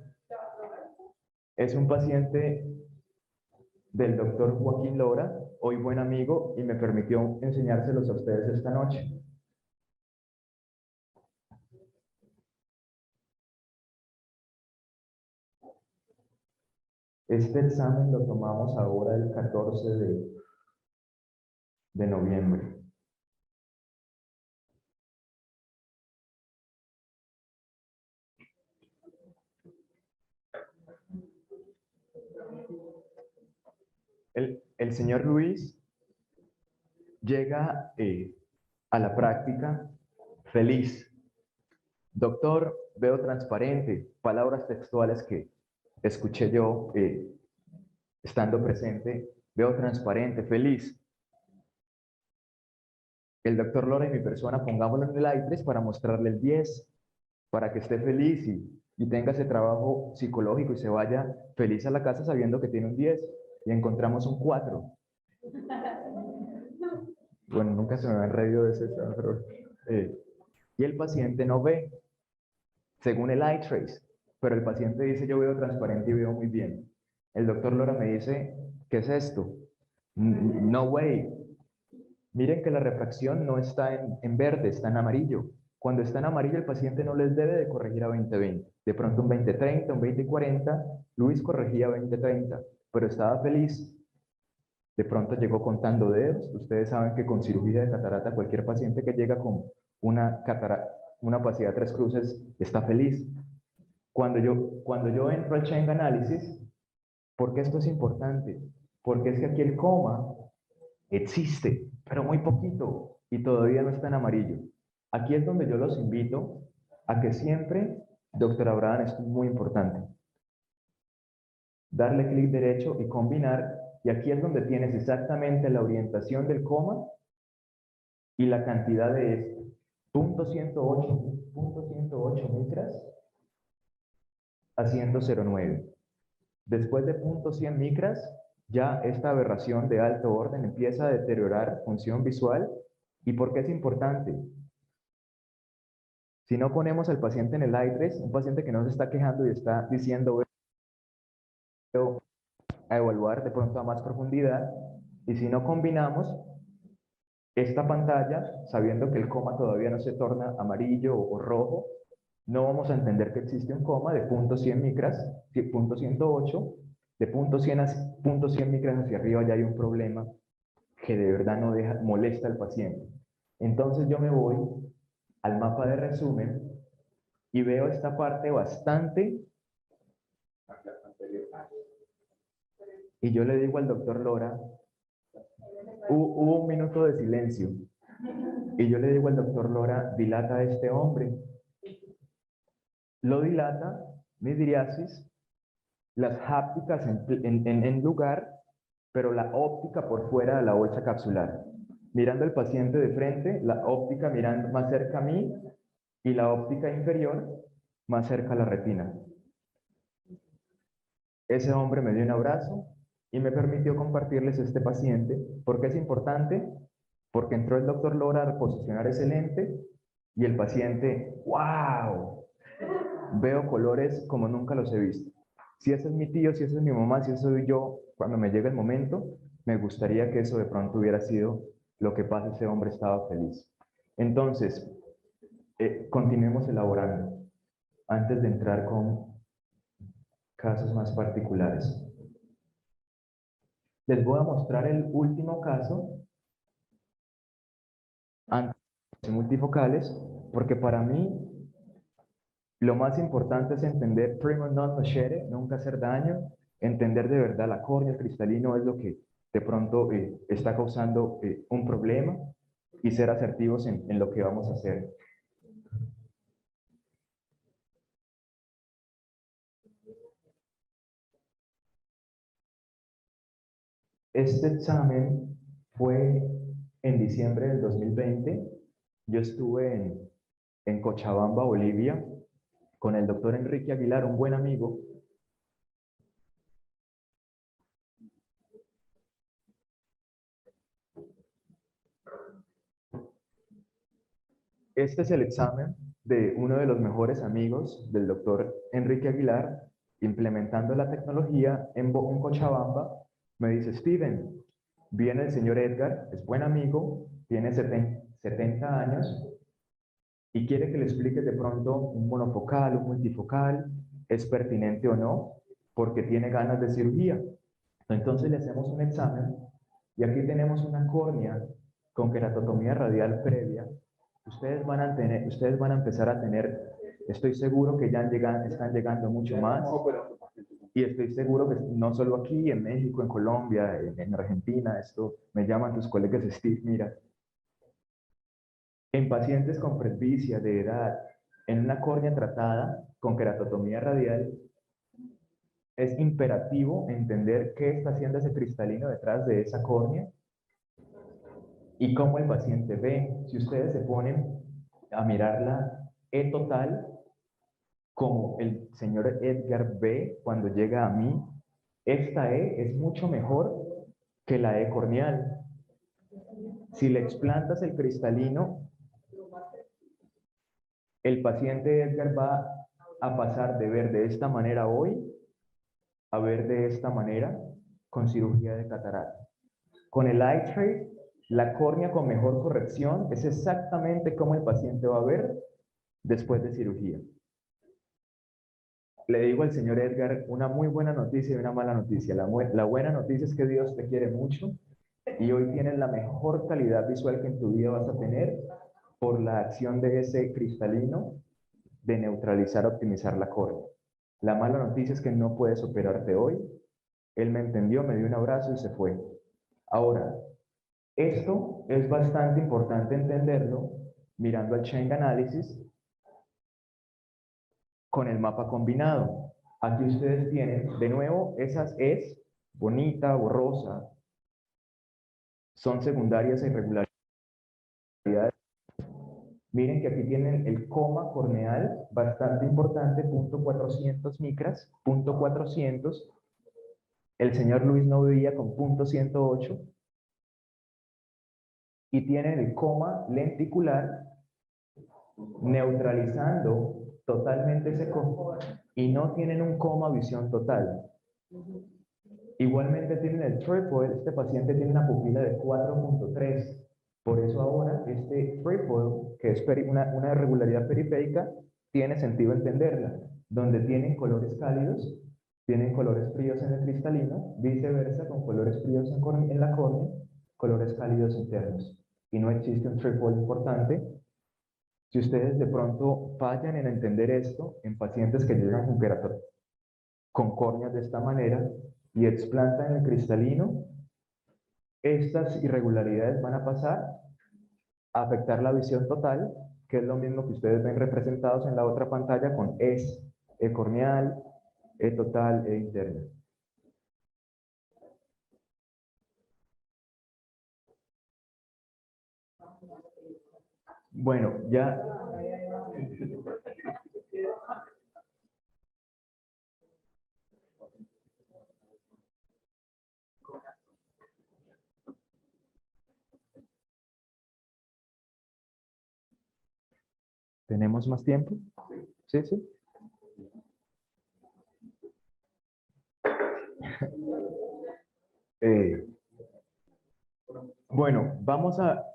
Es un paciente del doctor Joaquín Lora, hoy buen amigo, y me permitió enseñárselos a ustedes esta noche. Este examen lo tomamos ahora el 14 de noviembre. El señor Luis llega a la práctica feliz. Doctor, veo transparente, palabras textuales que escuché yo estando presente, veo transparente, feliz. El doctor Lora y mi persona pongámoslo en el i3 para mostrarle el 10, para que esté feliz y tenga ese trabajo psicológico y se vaya feliz a la casa sabiendo que tiene un 10 y encontramos un 4. Bueno, nunca se me había reído de ese error. Y el paciente no ve, según el iTrace, pero el paciente dice, yo veo transparente y veo muy bien. El doctor Lora me dice, ¿qué es esto? No way. Miren que la refracción no está en verde, está en amarillo. Cuando está en amarillo, el paciente no les debe de corregir a 20/20. De pronto un 20/30, un 20/40, Luis corregía 20/30, pero estaba feliz. De pronto llegó contando dedos. Ustedes saben que con cirugía de catarata, cualquier paciente que llega con una opacidad de 3 cruces está feliz. Cuando yo entro al Cheng Análisis, ¿por qué esto es importante? Porque es que aquí el coma existe, pero muy poquito y todavía no está en amarillo. Aquí es donde yo los invito a que siempre, doctor Abraham, esto es muy importante, darle clic derecho y combinar, y aquí es donde tienes exactamente la orientación del coma y la cantidad de esto. Punto 108 micras haciendo 0,9. Después de punto 100 micras, ya esta aberración de alto orden empieza a deteriorar función visual. ¿Y por qué es importante? Si no ponemos al paciente en el i3, un paciente que no se está quejando y está diciendo veo a evaluar de pronto a más profundidad, y si no combinamos esta pantalla, sabiendo que el coma todavía no se torna amarillo o rojo, no vamos a entender que existe un coma de punto 100 micras, punto 108, de punto 100 micras hacia arriba ya hay un problema que de verdad no deja, molesta al paciente. Entonces yo me voy al mapa de resumen y veo esta parte bastante, y yo le digo al doctor Lora, hubo un minuto de silencio, y yo le digo al doctor Lora, dilata a este hombre. Lo dilata, midriasis, las hápticas en lugar, pero la óptica por fuera de la bolsa capsular. Mirando al paciente de frente, la óptica mirando más cerca a mí y la óptica inferior más cerca a la retina. Ese hombre me dio un abrazo y me permitió compartirles este paciente. ¿Por qué es importante? Porque entró el doctor Lora a posicionar ese lente y el paciente, ¡wow! Veo colores como nunca los he visto. Si ese es mi tío, si ese es mi mamá, si ese soy yo, cuando me llegue el momento, me gustaría que eso de pronto hubiera sido lo que pasa, ese hombre estaba feliz. Entonces, continuemos elaborando antes de entrar con casos más particulares. Les voy a mostrar el último caso antes de multifocales, porque para mí lo más importante es entender primo non nocere, nunca hacer daño, entender de verdad la córnea, el cristalino es lo que de pronto está causando un problema y ser asertivos en lo que vamos a hacer. Este examen fue en diciembre del 2020. Yo estuve en Cochabamba, Bolivia, con el doctor Enrique Aguilar, un buen amigo. Este es el examen de uno de los mejores amigos del doctor Enrique Aguilar, implementando la tecnología en Cochabamba. Me dice: Steven, viene el señor Edgar, es buen amigo, tiene 70 años y quiere que le explique de pronto un monofocal, un multifocal, es pertinente o no, porque tiene ganas de cirugía. Entonces le hacemos un examen y aquí tenemos una córnea con queratotomía radial previa. Ustedes van a empezar a tener, estoy seguro que ya están llegando mucho más, y estoy seguro que no solo aquí, en México, en Colombia, en Argentina, esto me llaman tus colegas, Steve, mira, en pacientes con presbicia de edad, en una córnea tratada con queratotomía radial, es imperativo entender qué está haciendo ese cristalino detrás de esa córnea y cómo el paciente ve. Si ustedes se ponen a mirar la E total, como el señor Edgar ve cuando llega a mí, esta E es mucho mejor que la E corneal. Si le explantas el cristalino, el paciente Edgar va a pasar de ver de esta manera hoy a ver de esta manera con cirugía de catarata. Con el eye trade, la córnea con mejor corrección es exactamente como el paciente va a ver después de cirugía. Le digo al señor Edgar una muy buena noticia y una mala noticia. La buena noticia es que Dios te quiere mucho y hoy tienes la mejor calidad visual que en tu vida vas a tener por la acción de ese cristalino de neutralizar, optimizar la córnea. La mala noticia es que no puedes operarte hoy. Él me entendió, me dio un abrazo y se fue. Ahora, esto es bastante importante entenderlo mirando al Chain Analysis con el mapa combinado. Aquí ustedes tienen, de nuevo, esas es bonita, borrosa, son secundarias e irregularidades. Miren que aquí tienen el coma corneal, bastante importante, 0.400 micras, 0.400. El señor Luis no veía con 0.108. Y tienen el coma lenticular, neutralizando totalmente ese coma, y no tienen un coma visión total. Igualmente tienen el trefoil, este paciente tiene una pupila de 4.3. Por eso ahora este trefoil, que es una irregularidad periférica, tiene sentido entenderla. Donde tienen colores cálidos, tienen colores fríos en el cristalino, viceversa con colores fríos en la córnea, colores cálidos internos. Y no existe un trefoil importante. Si ustedes de pronto fallan en entender esto en pacientes que llegan con córneas de esta manera y explantan el cristalino, estas irregularidades van a pasar a afectar la visión total, que es lo mismo que ustedes ven representados en la otra pantalla con E corneal, E total, E interna. Bueno, ya tenemos más tiempo. Sí, sí. Bueno, vamos a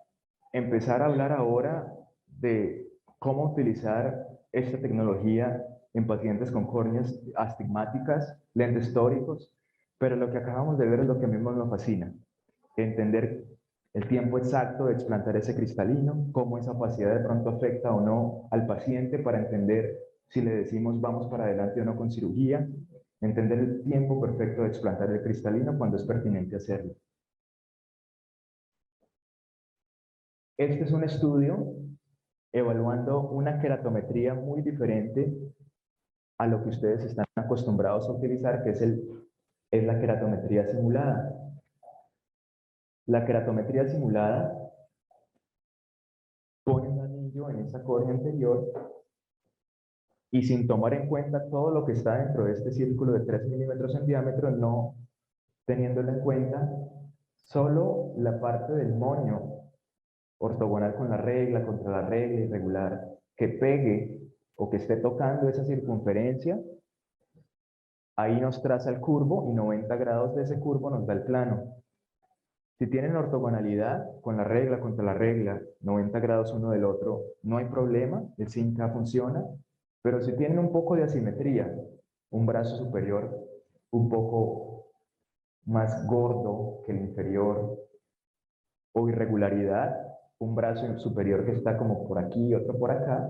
empezar a hablar ahora de cómo utilizar esta tecnología en pacientes con córneas astigmáticas, lentes tóricos, pero lo que acabamos de ver es lo que a mí más me fascina, entender el tiempo exacto de explantar ese cristalino, cómo esa opacidad de pronto afecta o no al paciente para entender si le decimos vamos para adelante o no con cirugía, entender el tiempo perfecto de explantar el cristalino cuando es pertinente hacerlo. Este es un estudio evaluando una queratometría muy diferente a lo que ustedes están acostumbrados a utilizar, que es la queratometría simulada. La queratometría simulada pone un anillo en esa córnea anterior y sin tomar en cuenta todo lo que está dentro de este círculo de 3 milímetros en diámetro, no teniéndolo en cuenta, solo la parte del moño ortogonal con la regla, contra la regla, irregular, que pegue o que esté tocando esa circunferencia, ahí nos traza el curvo y 90 grados de ese curvo nos da el plano. Si tienen ortogonalidad con la regla contra la regla, 90 grados uno del otro, no hay problema, el 5K funciona, pero si tienen un poco de asimetría, un brazo superior un poco más gordo que el inferior, o irregularidad, un brazo superior que está como por aquí y otro por acá,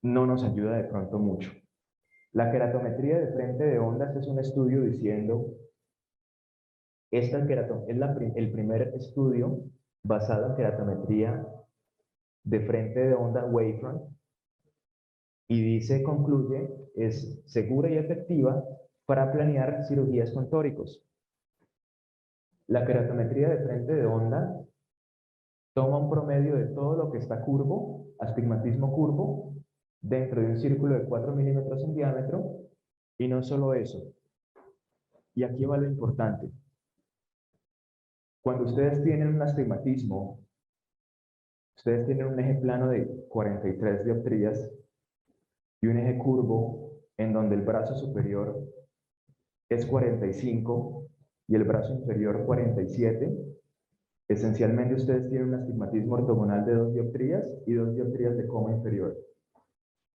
no nos ayuda de pronto mucho. La queratometría de frente de ondas es un estudio diciendo, esta es el primer estudio basado en queratometría de frente de onda wavefront, y dice, concluye, es segura y efectiva para planear cirugías con tóricos. La queratometría de frente de onda toma un promedio de todo lo que está curvo, astigmatismo curvo, dentro de un círculo de 4 milímetros en diámetro, y no solo eso. Y aquí va lo importante. Cuando ustedes tienen un astigmatismo, ustedes tienen un eje plano de 43 dioptrías y un eje curvo en donde el brazo superior es 45 y el brazo inferior 47. Esencialmente ustedes tienen un astigmatismo ortogonal de 2 dioptrías y 2 dioptrías de coma inferior.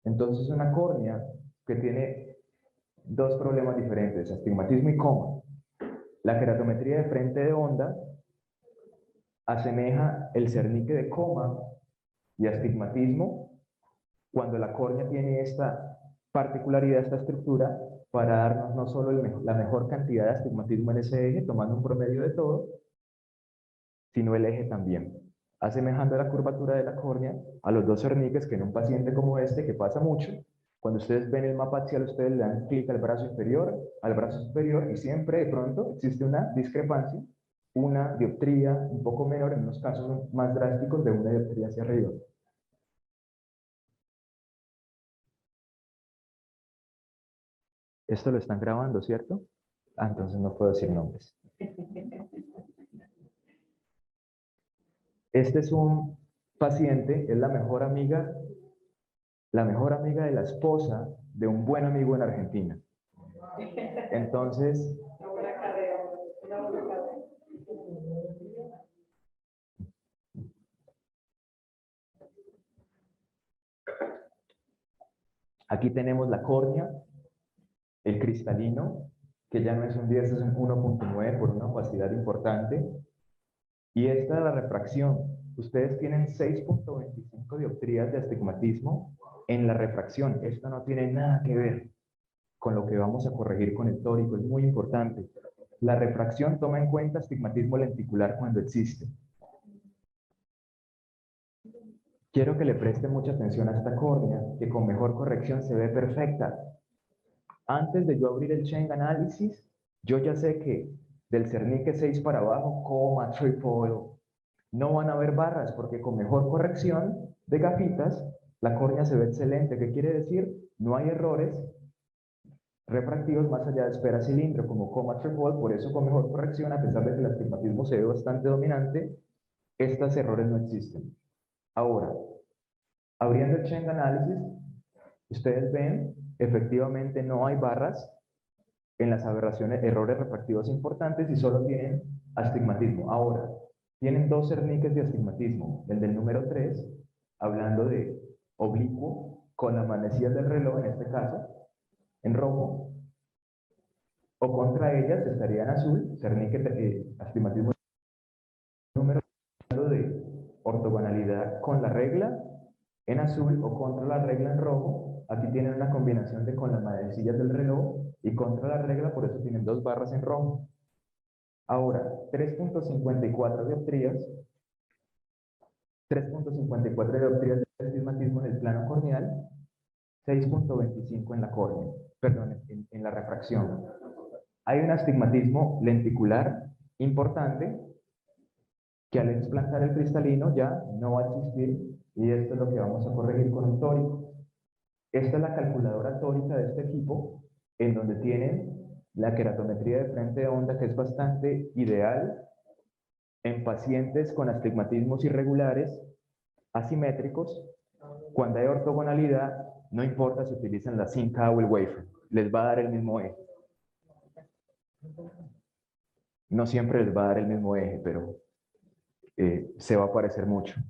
Entonces una córnea que tiene dos problemas diferentes, astigmatismo y coma. La queratometría de frente de onda asemeja el cernique de coma y astigmatismo cuando la córnea tiene esta particularidad, esta estructura, para darnos no solo la mejor cantidad de astigmatismo en ese eje, tomando un promedio de todo, sino el eje también, asemejando la curvatura de la córnea a los dos cerniques que en un paciente como este, que pasa mucho, cuando ustedes ven el mapa axial, ustedes le dan clic al brazo inferior, al brazo superior, y siempre de pronto existe una discrepancia, una dioptría un poco menor, en unos casos más drásticos, de una dioptría hacia arriba. Esto lo están grabando, ¿cierto? Ah, entonces no puedo decir nombres. Este es un paciente, es la mejor amiga de la esposa de un buen amigo en Argentina. Entonces, aquí tenemos la córnea, el cristalino, que ya no es un 10, es un 1.9 por una opacidad importante. Y esta es la refracción. Ustedes tienen 6.25 dioptrías de astigmatismo en la refracción. Esto no tiene nada que ver con lo que vamos a corregir con el tórico. Es muy importante. La refracción toma en cuenta astigmatismo lenticular cuando existe. Quiero que le preste mucha atención a esta córnea, que con mejor corrección se ve perfecta. Antes de yo abrir el Cheng análisis, yo ya sé que del cernique 6 para abajo, coma, trifoil, no van a haber barras, porque con mejor corrección de gafitas, la córnea se ve excelente. ¿Qué quiere decir? No hay errores refractivos más allá de esfera cilindro, como coma, trifoil. Por eso con mejor corrección, a pesar de que el astigmatismo se ve bastante dominante, estos errores no existen. Ahora, abriendo el Cheng análisis, ustedes ven, efectivamente no hay barras en las aberraciones, errores refractivos importantes, y solo tienen astigmatismo. Ahora, tienen dos cerniques de astigmatismo, el del número 3, hablando de oblicuo, con las manecillas del reloj, en este caso, en rojo, o contra ellas estaría en azul, cernique astigmatismo número, hablando de ortogonalidad con la regla en azul o contra la regla en rojo. Aquí tienen una combinación de con las manecillas del reloj y contra la regla, por eso tienen dos barras en rojo. Ahora, 3.54 dioptrías, 3.54 dioptrías de astigmatismo en el plano corneal, 6.25 en la córnea, perdón, en la refracción. Hay un astigmatismo lenticular importante que al explantar el cristalino ya no va a existir, y esto es lo que vamos a corregir con un tórico. Esta es la calculadora tórica de este equipo, en donde tienen la queratometría de frente de onda, que es bastante ideal en pacientes con astigmatismos irregulares, asimétricos, cuando hay ortogonalidad, no importa si utilizan la cinta o el wafer, les va a dar el mismo eje. No siempre les va a dar el mismo eje, pero se va a parecer mucho.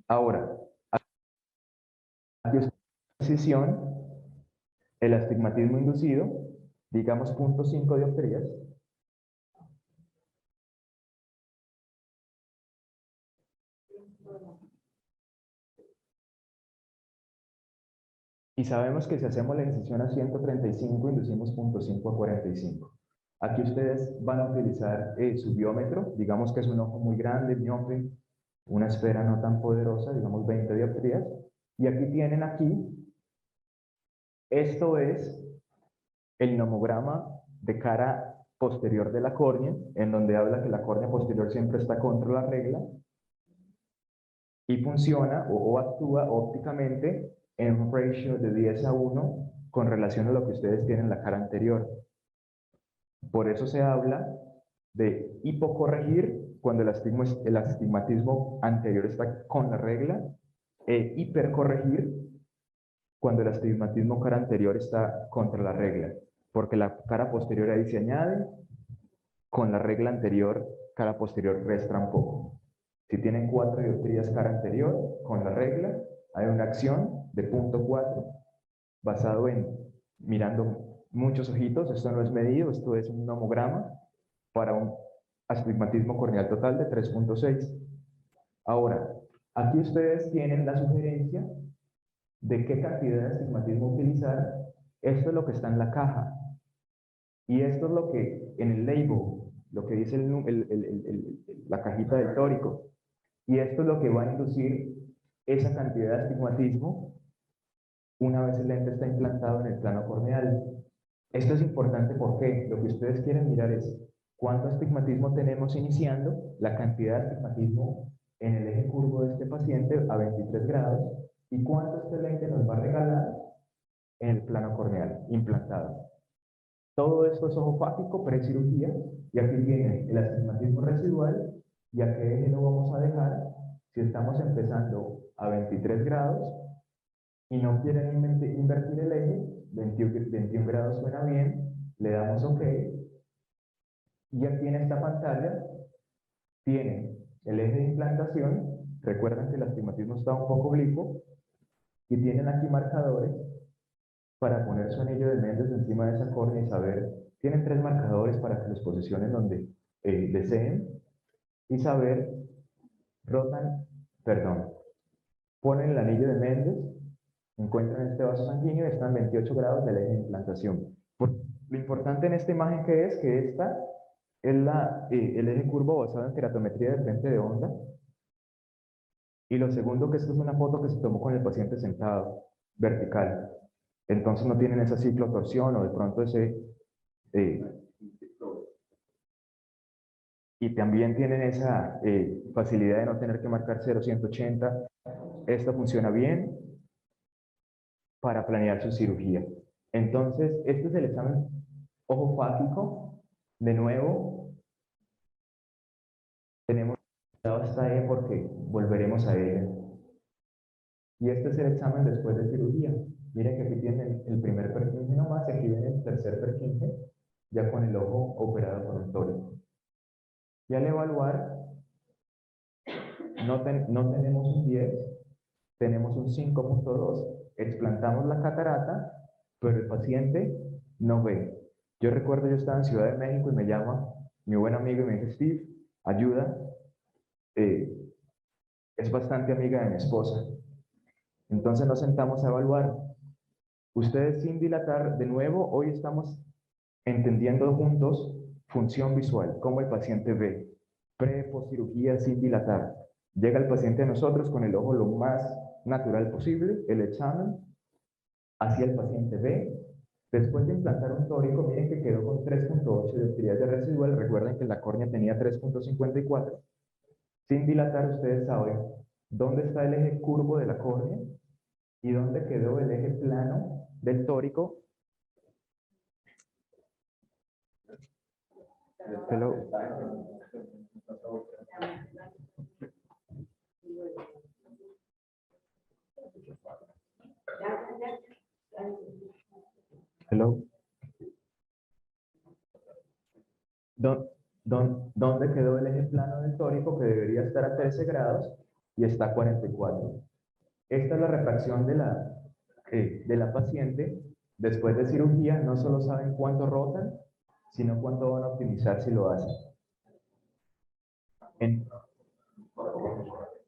Ahora, precisión, el astigmatismo inducido, digamos 0.5 dioptrías, y sabemos que si hacemos la incisión a 135, inducimos 0.5 a 45. Aquí ustedes van a utilizar su biómetro, digamos que es un ojo muy grande, miope, una esfera no tan poderosa, digamos 20 dioptrías, y aquí tienen esto es el nomograma de cara posterior de la córnea, en donde habla que la córnea posterior siempre está contra la regla, y funciona o actúa ópticamente en un ratio de 10:1 con relación a lo que ustedes tienen en la cara anterior. Por eso se habla de hipocorregir cuando el astigmatismo anterior está con la regla, e hipercorregir cuando el astigmatismo cara anterior está contra la regla, porque la cara posterior ahí se añade, con la regla anterior, cara posterior resta un poco. Si tienen 4 dioptrías cara anterior, con la regla, hay una acción de 0.4 basado en mirando muchos ojitos. Esto no es medido, esto es un nomograma para un astigmatismo corneal total de 3.6. Ahora, aquí ustedes tienen la sugerencia de qué cantidad de astigmatismo utilizar. Esto es lo que está en la caja. Y esto es lo que en el label, lo que dice la cajita del tórico. Y esto es lo que va a inducir esa cantidad de astigmatismo una vez el lente está implantado en el plano corneal. Esto es importante porque lo que ustedes quieren mirar es cuánto astigmatismo tenemos iniciando, la cantidad de astigmatismo en el eje curvo de este paciente a 23 grados y cuánto este lente nos va a regalar en el plano corneal implantado. Todo esto es ojo fágico pre-cirugía, y aquí viene el astigmatismo residual y a qué eje lo vamos a dejar si estamos empezando a 23 grados y no quieren invertir el eje. 21 grados suena bien, le damos OK, y aquí en esta pantalla tienen el eje de implantación. Recuerden que el astigmatismo está un poco oblicuo, y tienen aquí marcadores para poner su anillo de Méndez encima de esa córnea y saber. Tienen 3 marcadores para que los posicionen donde deseen y saber. Ponen el anillo de Méndez, encuentran este vaso sanguíneo y están 28 grados del eje de implantación. Lo importante en esta imagen que esta es el eje curvo basado en keratometría de frente de onda. Y lo segundo, que esto es una foto que se tomó con el paciente sentado, vertical. Entonces no tienen esa ciclotorsión o de pronto y también tienen esa facilidad de no tener que marcar 0,180. Esto funciona bien para planear su cirugía. Entonces, este es el examen ojo fágico. De nuevo, tenemos esta E porque volveremos a ella. Y este es el examen después de cirugía. Miren que aquí tienen el primer Purkinje nomás, y aquí viene el tercer Purkinje, ya con el ojo operado por un tórico. Y al evaluar, no tenemos un 10, tenemos un 5.2, explantamos la catarata, pero el paciente no ve. Yo recuerdo, yo estaba en Ciudad de México y me llama mi buen amigo y me dice: Steve, ayuda, es bastante amiga de mi esposa. Entonces nos sentamos a evaluar. Ustedes, sin dilatar, de nuevo, hoy estamos entendiendo juntos función visual, cómo el paciente ve, pre-postcirugía sin dilatar. Llega el paciente a nosotros con el ojo lo más natural posible, el examen, así el paciente ve. Después de implantar un tórico, miren que quedó con 3.8 dioptrías de residual. Recuerden que la córnea tenía 3.54. Sin dilatar, ustedes saben dónde está el eje curvo de la córnea y dónde quedó el eje plano del tórico. ¿Dónde quedó el eje plano del tórico, que debería estar a 13 grados y está a 44? Esta es la refracción de la paciente después de cirugía. No solo saben cuánto rotan, sino cuánto van a optimizar si lo hacen.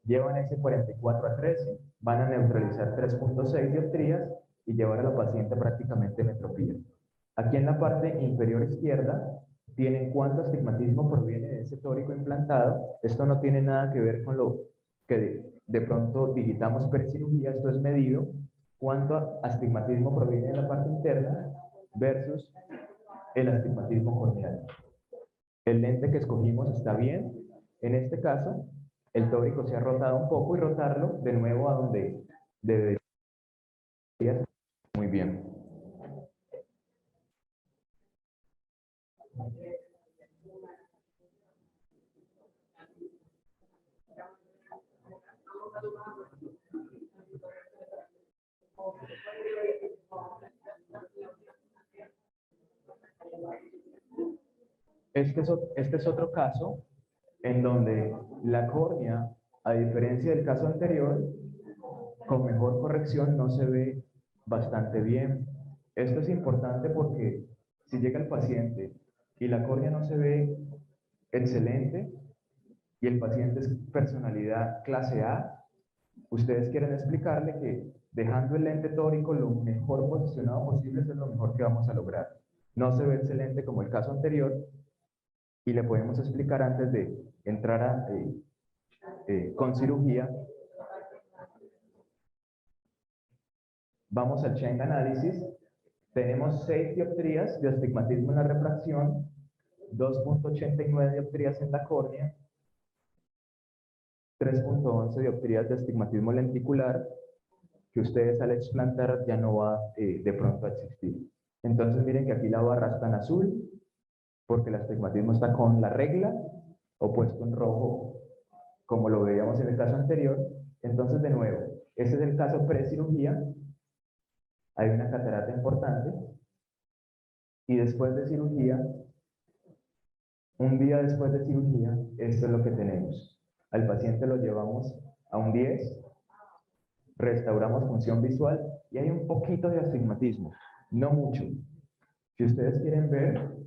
Llevan ese 44 a 13, van a neutralizar 3.6 dioptrías y llevar a la paciente prácticamente metropía. Aquí en la parte inferior izquierda tienen cuánto astigmatismo proviene de ese tórico implantado. Esto no tiene nada que ver con lo que de pronto digitamos precirugía. Esto es medido cuánto astigmatismo proviene de la parte interna versus el astigmatismo corneal. El lente que escogimos está bien. En este caso, el tórico se ha rotado un poco y rotarlo de nuevo a donde debería estar muy bien. Este es otro caso en donde la córnea, a diferencia del caso anterior, con mejor corrección no se ve bastante bien. Esto es importante porque si llega el paciente y la córnea no se ve excelente y el paciente es personalidad clase A, ustedes quieren explicarle que dejando el lente tórico lo mejor posicionado posible es lo mejor que vamos a lograr. No se ve excelente como el caso anterior y le podemos explicar antes de entrar con cirugía. Vamos al Cheng análisis. Tenemos 6 dioptrías de astigmatismo en la refracción, 2.89 dioptrías en la córnea, 3.11 dioptrías de astigmatismo lenticular, que ustedes al explantar ya no va de pronto a existir. Entonces miren que aquí la barra está en azul, porque el astigmatismo está con la regla, o puesto en rojo, como lo veíamos en el caso anterior. Entonces, de nuevo, este es el caso pre-cirugía. Hay una catarata importante. Y después de cirugía, un día después de cirugía, esto es lo que tenemos. Al paciente lo llevamos a un 10, restauramos función visual y hay un poquito de astigmatismo, no mucho. Si ustedes quieren ver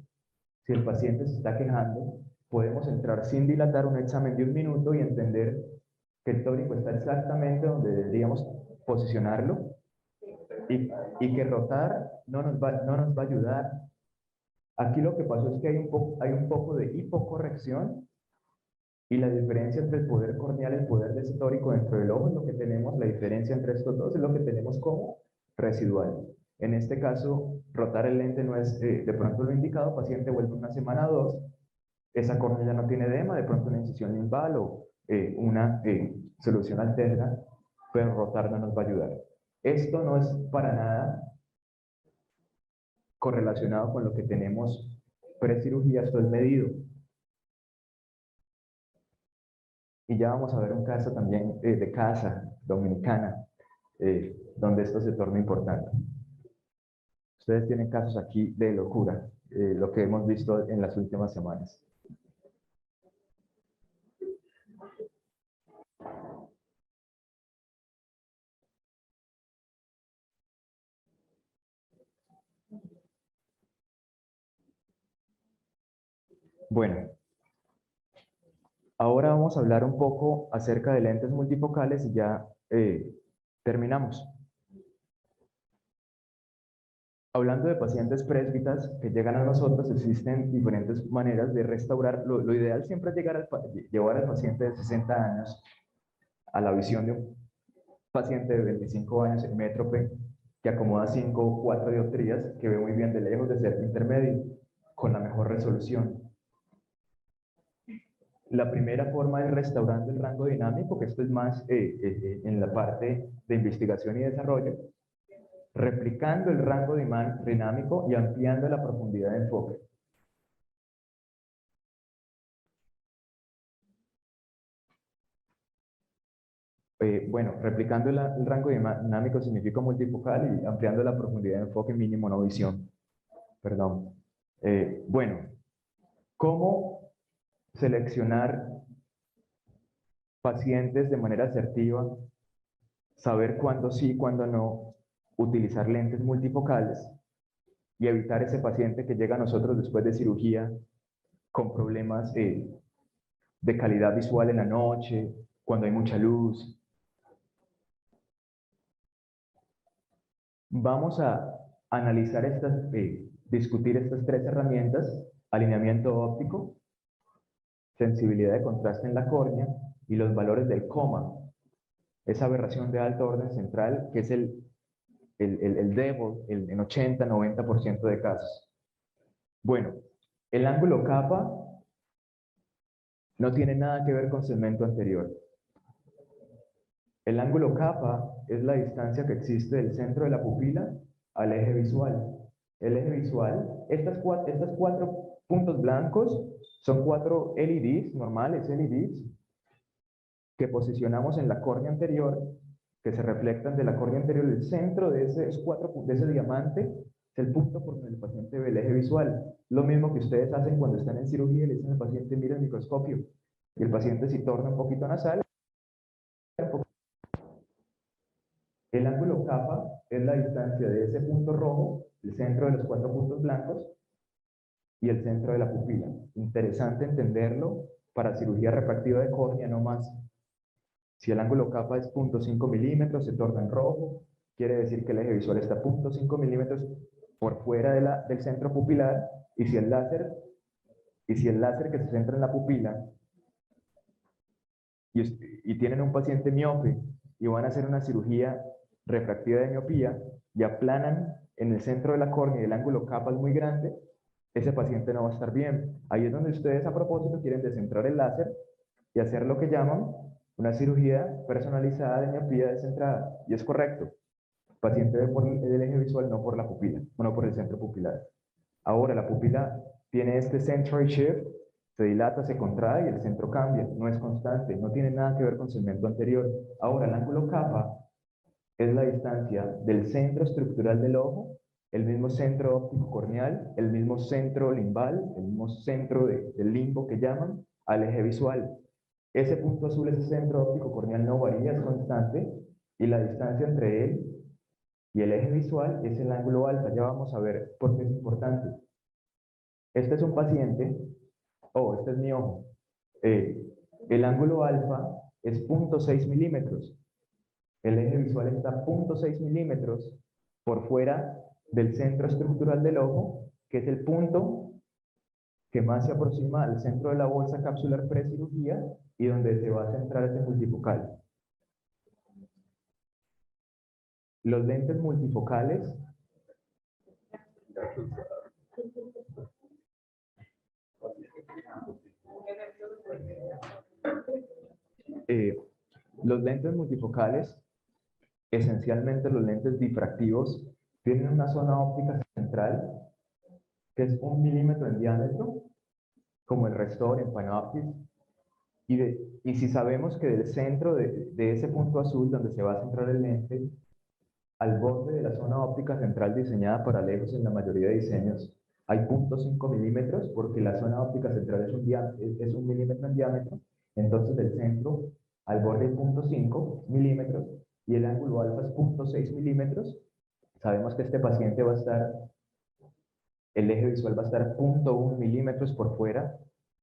si el paciente se está quejando, podemos entrar sin dilatar un examen de 1 minuto y entender que el tórico está exactamente donde deberíamos posicionarlo y que rotar no nos va a ayudar. Aquí lo que pasó es que hay un poco de hipocorrección y la diferencia entre el poder corneal y el poder de ese tórico dentro del ojo es lo que tenemos, la diferencia entre estos dos es lo que tenemos como residual. En este caso, rotar el lente no es de pronto lo indicado, paciente vuelve una semana o 2, esa córnea ya no tiene edema, de pronto una incisión limbal o una solución alterna, pero rotar no nos va a ayudar. Esto no es para nada correlacionado con lo que tenemos pre-cirugía, esto es medido. Y ya vamos a ver un caso también de casa dominicana, donde esto se torna importante. Ustedes tienen casos aquí de locura, lo que hemos visto en las últimas semanas. Bueno, ahora vamos a hablar un poco acerca de lentes multifocales y ya terminamos. Hablando de pacientes présbitas que llegan a nosotros, existen diferentes maneras de restaurar. Lo ideal siempre es llevar al paciente de 60 años a la visión de un paciente de 25 años en métrope que acomoda 5 o 4 dioptrías, que ve muy bien de lejos, de cerca, intermedio, con la mejor resolución. La primera forma es restaurando el rango dinámico, que esto es más en la parte de investigación y desarrollo, replicando el rango dinámico y ampliando la profundidad de enfoque. Bueno, replicando el rango dinámico significa multifocal y ampliando la profundidad de enfoque mínimo no visión. Perdón. Bueno, ¿cómo seleccionar pacientes de manera asertiva, saber cuándo sí, cuándo no, utilizar lentes multifocales y evitar ese paciente que llega a nosotros después de cirugía con problemas de calidad visual en la noche, cuando hay mucha luz. Vamos a analizar discutir estas tres herramientas: alineamiento óptico, sensibilidad de contraste en la córnea y los valores del coma, esa aberración de alto orden central que es el devil en 80-90% de casos. Bueno, el ángulo capa no tiene nada que ver con segmento anterior. El ángulo capa es la distancia que existe del centro de la pupila al eje visual. El eje visual, estos cuatro puntos blancos son 4 LEDs, normales LEDs, que posicionamos en la córnea anterior, que se reflectan de la córnea anterior. El centro de ese diamante es el punto por donde el paciente ve el eje visual. Lo mismo que ustedes hacen cuando están en cirugía y le dicen al paciente: mira el microscopio, y el paciente si torna un poquito nasal. El ángulo capa es la distancia de ese punto rojo, el centro de los 4 puntos blancos, y el centro de la pupila. Interesante entenderlo para cirugía refractiva de córnea, no más. Si el ángulo capa es 0.5 milímetros, se torna en rojo, quiere decir que el eje visual está 0.5 milímetros por fuera del centro pupilar, y si el láser que se centra en la pupila, y tienen un paciente miope y van a hacer una cirugía refractiva de miopía y aplanan en el centro de la córnea y el ángulo capa es muy grande, ese paciente no va a estar bien. Ahí es donde ustedes a propósito quieren descentrar el láser y hacer lo que llaman una cirugía personalizada de miopía descentrada. Y es correcto. El paciente ve por el eje visual, no por la pupila, no por el centro pupilar. Ahora la pupila tiene este centroid shift, se dilata, se contrae y el centro cambia, no es constante, no tiene nada que ver con segmento anterior. Ahora el ángulo capa es la distancia del centro estructural del ojo, el mismo centro óptico corneal, el mismo centro limbal, el mismo centro del limbo que llaman, al eje visual. Ese punto azul, ese centro óptico corneal no varía, es constante, y la distancia entre él y el eje visual es el ángulo alfa. Ya vamos a ver por qué es importante. Este es un paciente, este es mi ojo. El ángulo alfa es 0.6 milímetros. El eje visual está 0.6 milímetros por fuera del centro estructural del ojo, que es el punto que más se aproxima al centro de la bolsa capsular precirugía y donde se va a centrar este multifocal. Los lentes multifocales esencialmente los lentes difractivos, tienen una zona óptica central que es 1 milímetro en diámetro, como el Restore en Panoptis, y si sabemos que del centro de ese punto azul donde se va a centrar el lente, al borde de la zona óptica central diseñada para lejos en la mayoría de diseños, hay 0.5 milímetros, porque la zona óptica central es 1 milímetro en diámetro, entonces del centro al borde hay 0.5 milímetros, y el ángulo alfa es 0.6 milímetros. Sabemos que este paciente el eje visual va a estar 0.1 milímetros por fuera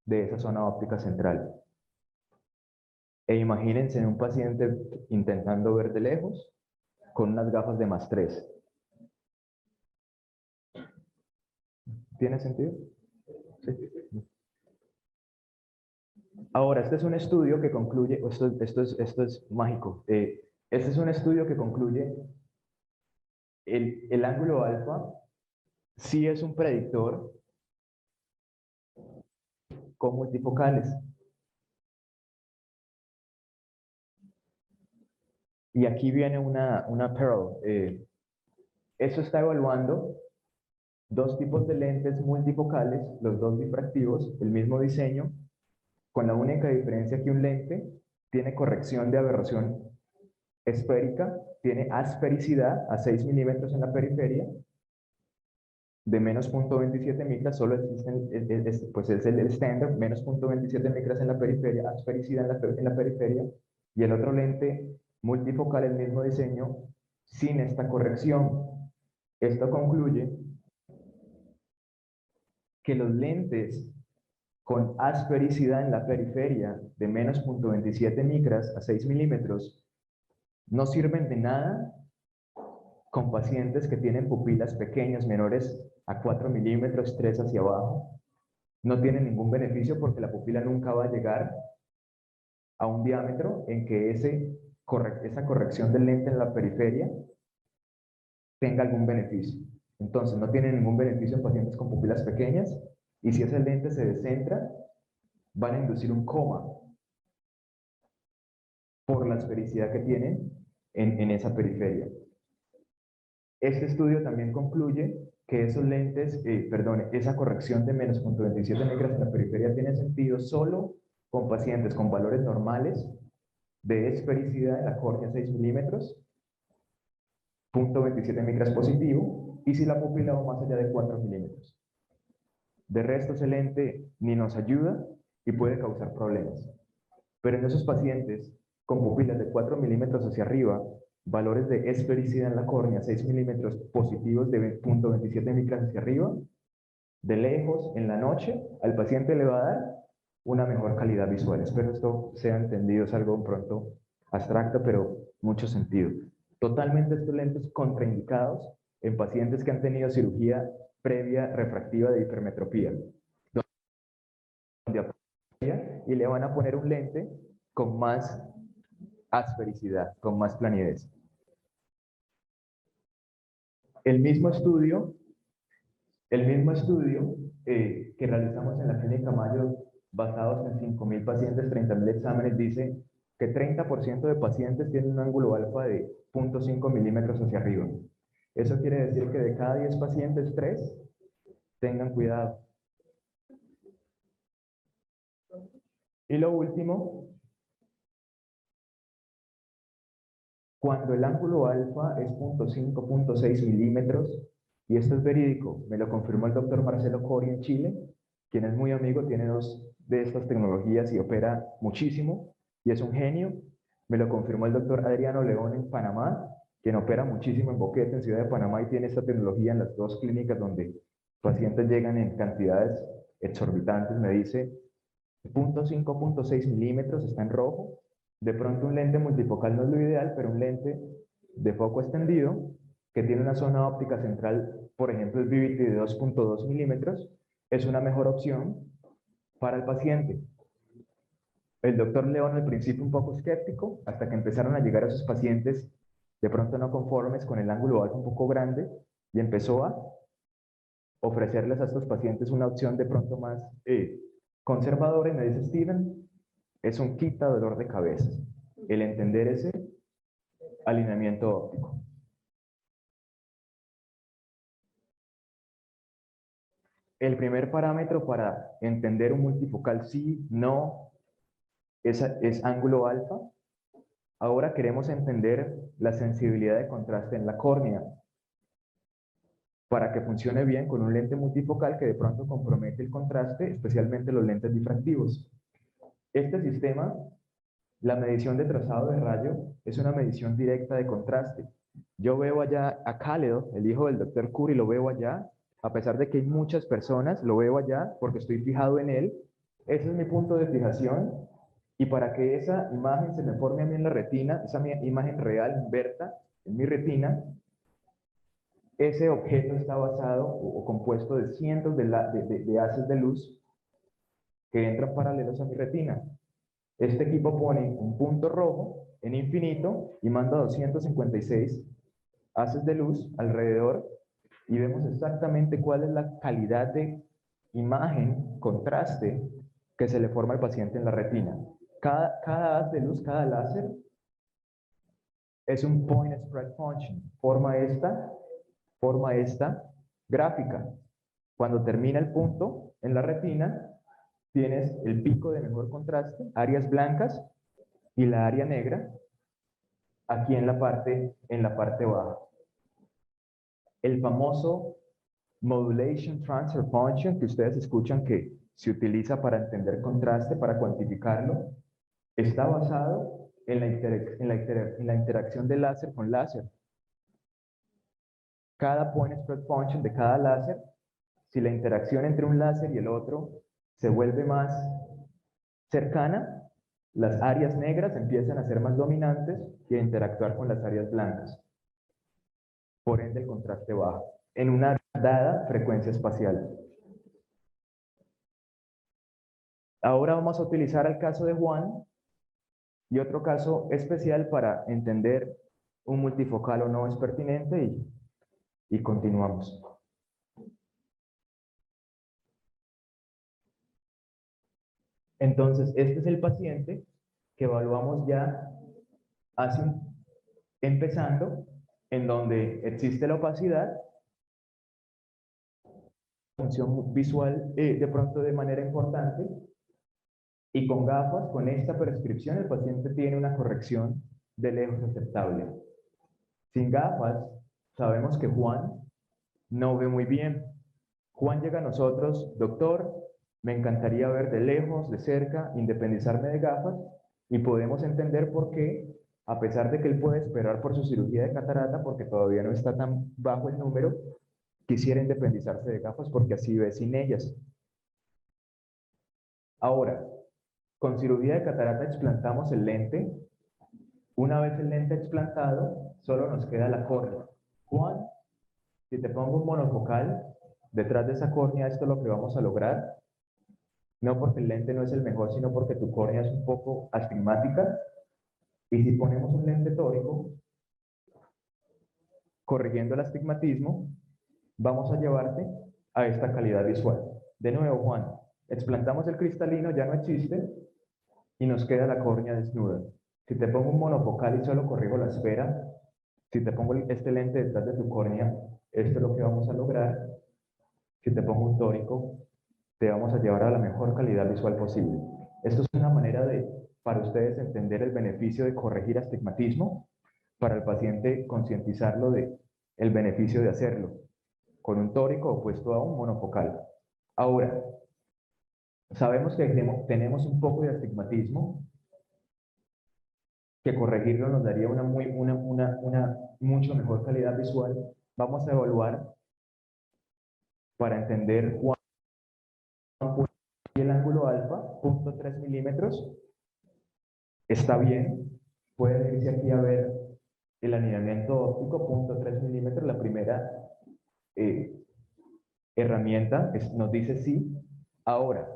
de esa zona óptica central. E imagínense en un paciente intentando ver de lejos con unas gafas de +3. ¿Tiene sentido? Sí. Ahora, este es un estudio que concluye, esto es mágico. Este es un estudio que concluye el ángulo alfa sí es un predictor con multifocales. Y aquí viene una pearl. Eso está evaluando 2 tipos de lentes multifocales, los 2 difractivos, el mismo diseño, con la única diferencia que un lente tiene corrección de aberración esférica, tiene aspericidad a 6 milímetros en la periferia, de menos 0.27 micras, solo existen, pues es el estándar, menos 0.27 micras en la periferia, asfericidad en la periferia, y el otro lente multifocal, el mismo diseño, sin esta corrección. Esto concluye que los lentes con asfericidad en la periferia de menos 0.27 micras a 6 milímetros no sirven de nada con pacientes que tienen pupilas pequeñas, menores a 4 milímetros, 3 hacia abajo. No tienen ningún beneficio porque la pupila nunca va a llegar a un diámetro en que esa corrección del lente en la periferia tenga algún beneficio. Entonces, no tiene ningún beneficio en pacientes con pupilas pequeñas, y si ese lente se descentra, van a inducir un coma por la esfericidad que tienen en esa periferia. Este estudio también concluye que esos lentes, esa corrección de menos 0.27 micras en la periferia tiene sentido solo con pacientes con valores normales de esfericidad en la córnea 6 milímetros, 0.27 micras positivo, y si la pupila va más allá de 4 milímetros. De resto, ese lente ni nos ayuda y puede causar problemas. Pero en esos pacientes con pupilas de 4 milímetros hacia arriba, valores de esfericidad en la córnea 6 milímetros positivos de 0.27 micras hacia arriba, de lejos, en la noche, al paciente le va a dar una mejor calidad visual. Espero esto sea entendido, es algo pronto abstracto, pero mucho sentido. Totalmente estos lentes contraindicados en pacientes que han tenido cirugía previa refractiva de hipermetropía, y le van a poner un lente con más asfericidad, con más planidez. El mismo estudio que realizamos en la Clínica Mayo, basados en 5.000 pacientes, 30.000 exámenes, dice que 30% de pacientes tienen un ángulo alfa de 0.5 milímetros hacia arriba. Eso quiere decir que de cada 10 pacientes, 3 tengan cuidado. Y lo último, cuando el ángulo alfa es 0.5, 0.6 milímetros, y esto es verídico, me lo confirmó el doctor Marcelo Cori en Chile, quien es muy amigo, tiene 2 de estas tecnologías y opera muchísimo, y es un genio. Me lo confirmó el doctor Adriano León en Panamá, quien opera muchísimo en Boquete, en Ciudad de Panamá, y tiene esta tecnología en las 2 clínicas donde pacientes llegan en cantidades exorbitantes. Me dice 0.5, 0.6 milímetros, está en rojo. De pronto un lente multifocal no es lo ideal, pero un lente de foco extendido que tiene una zona óptica central, por ejemplo el Vivity de 2.2 milímetros, es una mejor opción para el paciente. El doctor León al principio un poco escéptico, hasta que empezaron a llegar a esos pacientes de pronto no conformes con el ángulo alfa un poco grande, y empezó a ofrecerles a estos pacientes una opción de pronto más conservadora, y me dice: Steven, es un quita dolor de cabeza el entender ese alineamiento óptico. El primer parámetro para entender un multifocal sí, no, es ángulo alfa. Ahora queremos entender la sensibilidad de contraste en la córnea para que funcione bien con un lente multifocal que de pronto compromete el contraste, especialmente los lentes difractivos. Este sistema, la medición de trazado de rayo, es una medición directa de contraste. Yo veo allá a Khaled, el hijo del doctor Curry, lo veo allá, a pesar de que hay muchas personas, lo veo allá porque estoy fijado en él. Ese es mi punto de fijación, y para que esa imagen se me forme a mí en la retina, esa imagen real, inverta en mi retina, ese objeto está basado o compuesto de cientos de haces de luz que entran paralelos a mi retina. Este equipo pone un punto rojo en infinito y manda 256 haces de luz alrededor, y vemos exactamente cuál es la calidad de imagen, contraste, que se le forma al paciente en la retina. Cada haz de luz, cada láser, es un point spread function. Forma esta gráfica. Cuando termina el punto en la retina, tienes el pico de mejor contraste, áreas blancas, y la área negra aquí en la parte baja. El famoso Modulation Transfer Function, que ustedes escuchan que se utiliza para entender contraste, para cuantificarlo, está basado en la interacción de láser con láser. Cada point spread function de cada láser, si la interacción entre un láser y el otro se vuelve más cercana, las áreas negras empiezan a ser más dominantes y a interactuar con las áreas blancas. Por ende, el contraste baja en una dada frecuencia espacial. Ahora vamos a utilizar el caso de Juan y otro caso especial para entender un multifocal o no es pertinente y continuamos. Entonces, este es el paciente que evaluamos ya empezando, en donde existe la opacidad, función visual de pronto de manera importante, y con gafas, con esta prescripción, el paciente tiene una corrección de lejos aceptable. Sin gafas, sabemos que Juan no ve muy bien. Juan llega a nosotros, doctor, me encantaría ver de lejos, de cerca, independizarme de gafas, y podemos entender por qué, a pesar de que él puede esperar por su cirugía de catarata, porque todavía no está tan bajo el número, quisiera independizarse de gafas porque así ve sin ellas. Ahora, con cirugía de catarata explantamos el lente. Una vez el lente explantado, solo nos queda la córnea. Juan, si te pongo un monofocal detrás de esa córnea, esto es lo que vamos a lograr. No porque el lente no es el mejor, sino porque tu córnea es un poco astigmática. Y si ponemos un lente tórico, corrigiendo el astigmatismo, vamos a llevarte a esta calidad visual. De nuevo, Juan, explantamos el cristalino, ya no existe, y nos queda la córnea desnuda. Si te pongo un monofocal y solo corrijo la esfera, si te pongo este lente detrás de tu córnea, esto es lo que vamos a lograr. Si te pongo un tórico, te vamos a llevar a la mejor calidad visual posible. Esto es una manera para ustedes entender el beneficio de corregir astigmatismo, para el paciente concientizarlo de el beneficio de hacerlo, con un tórico opuesto a un monofocal. Ahora, sabemos que tenemos un poco de astigmatismo, que corregirlo nos daría una mucho mejor calidad visual. Vamos a evaluar para entender cuánto el ángulo alfa, 0.3 milímetros, está bien. Pueden irse aquí a ver el alineamiento óptico, 0.3 milímetros, la primera herramienta nos dice sí. Ahora,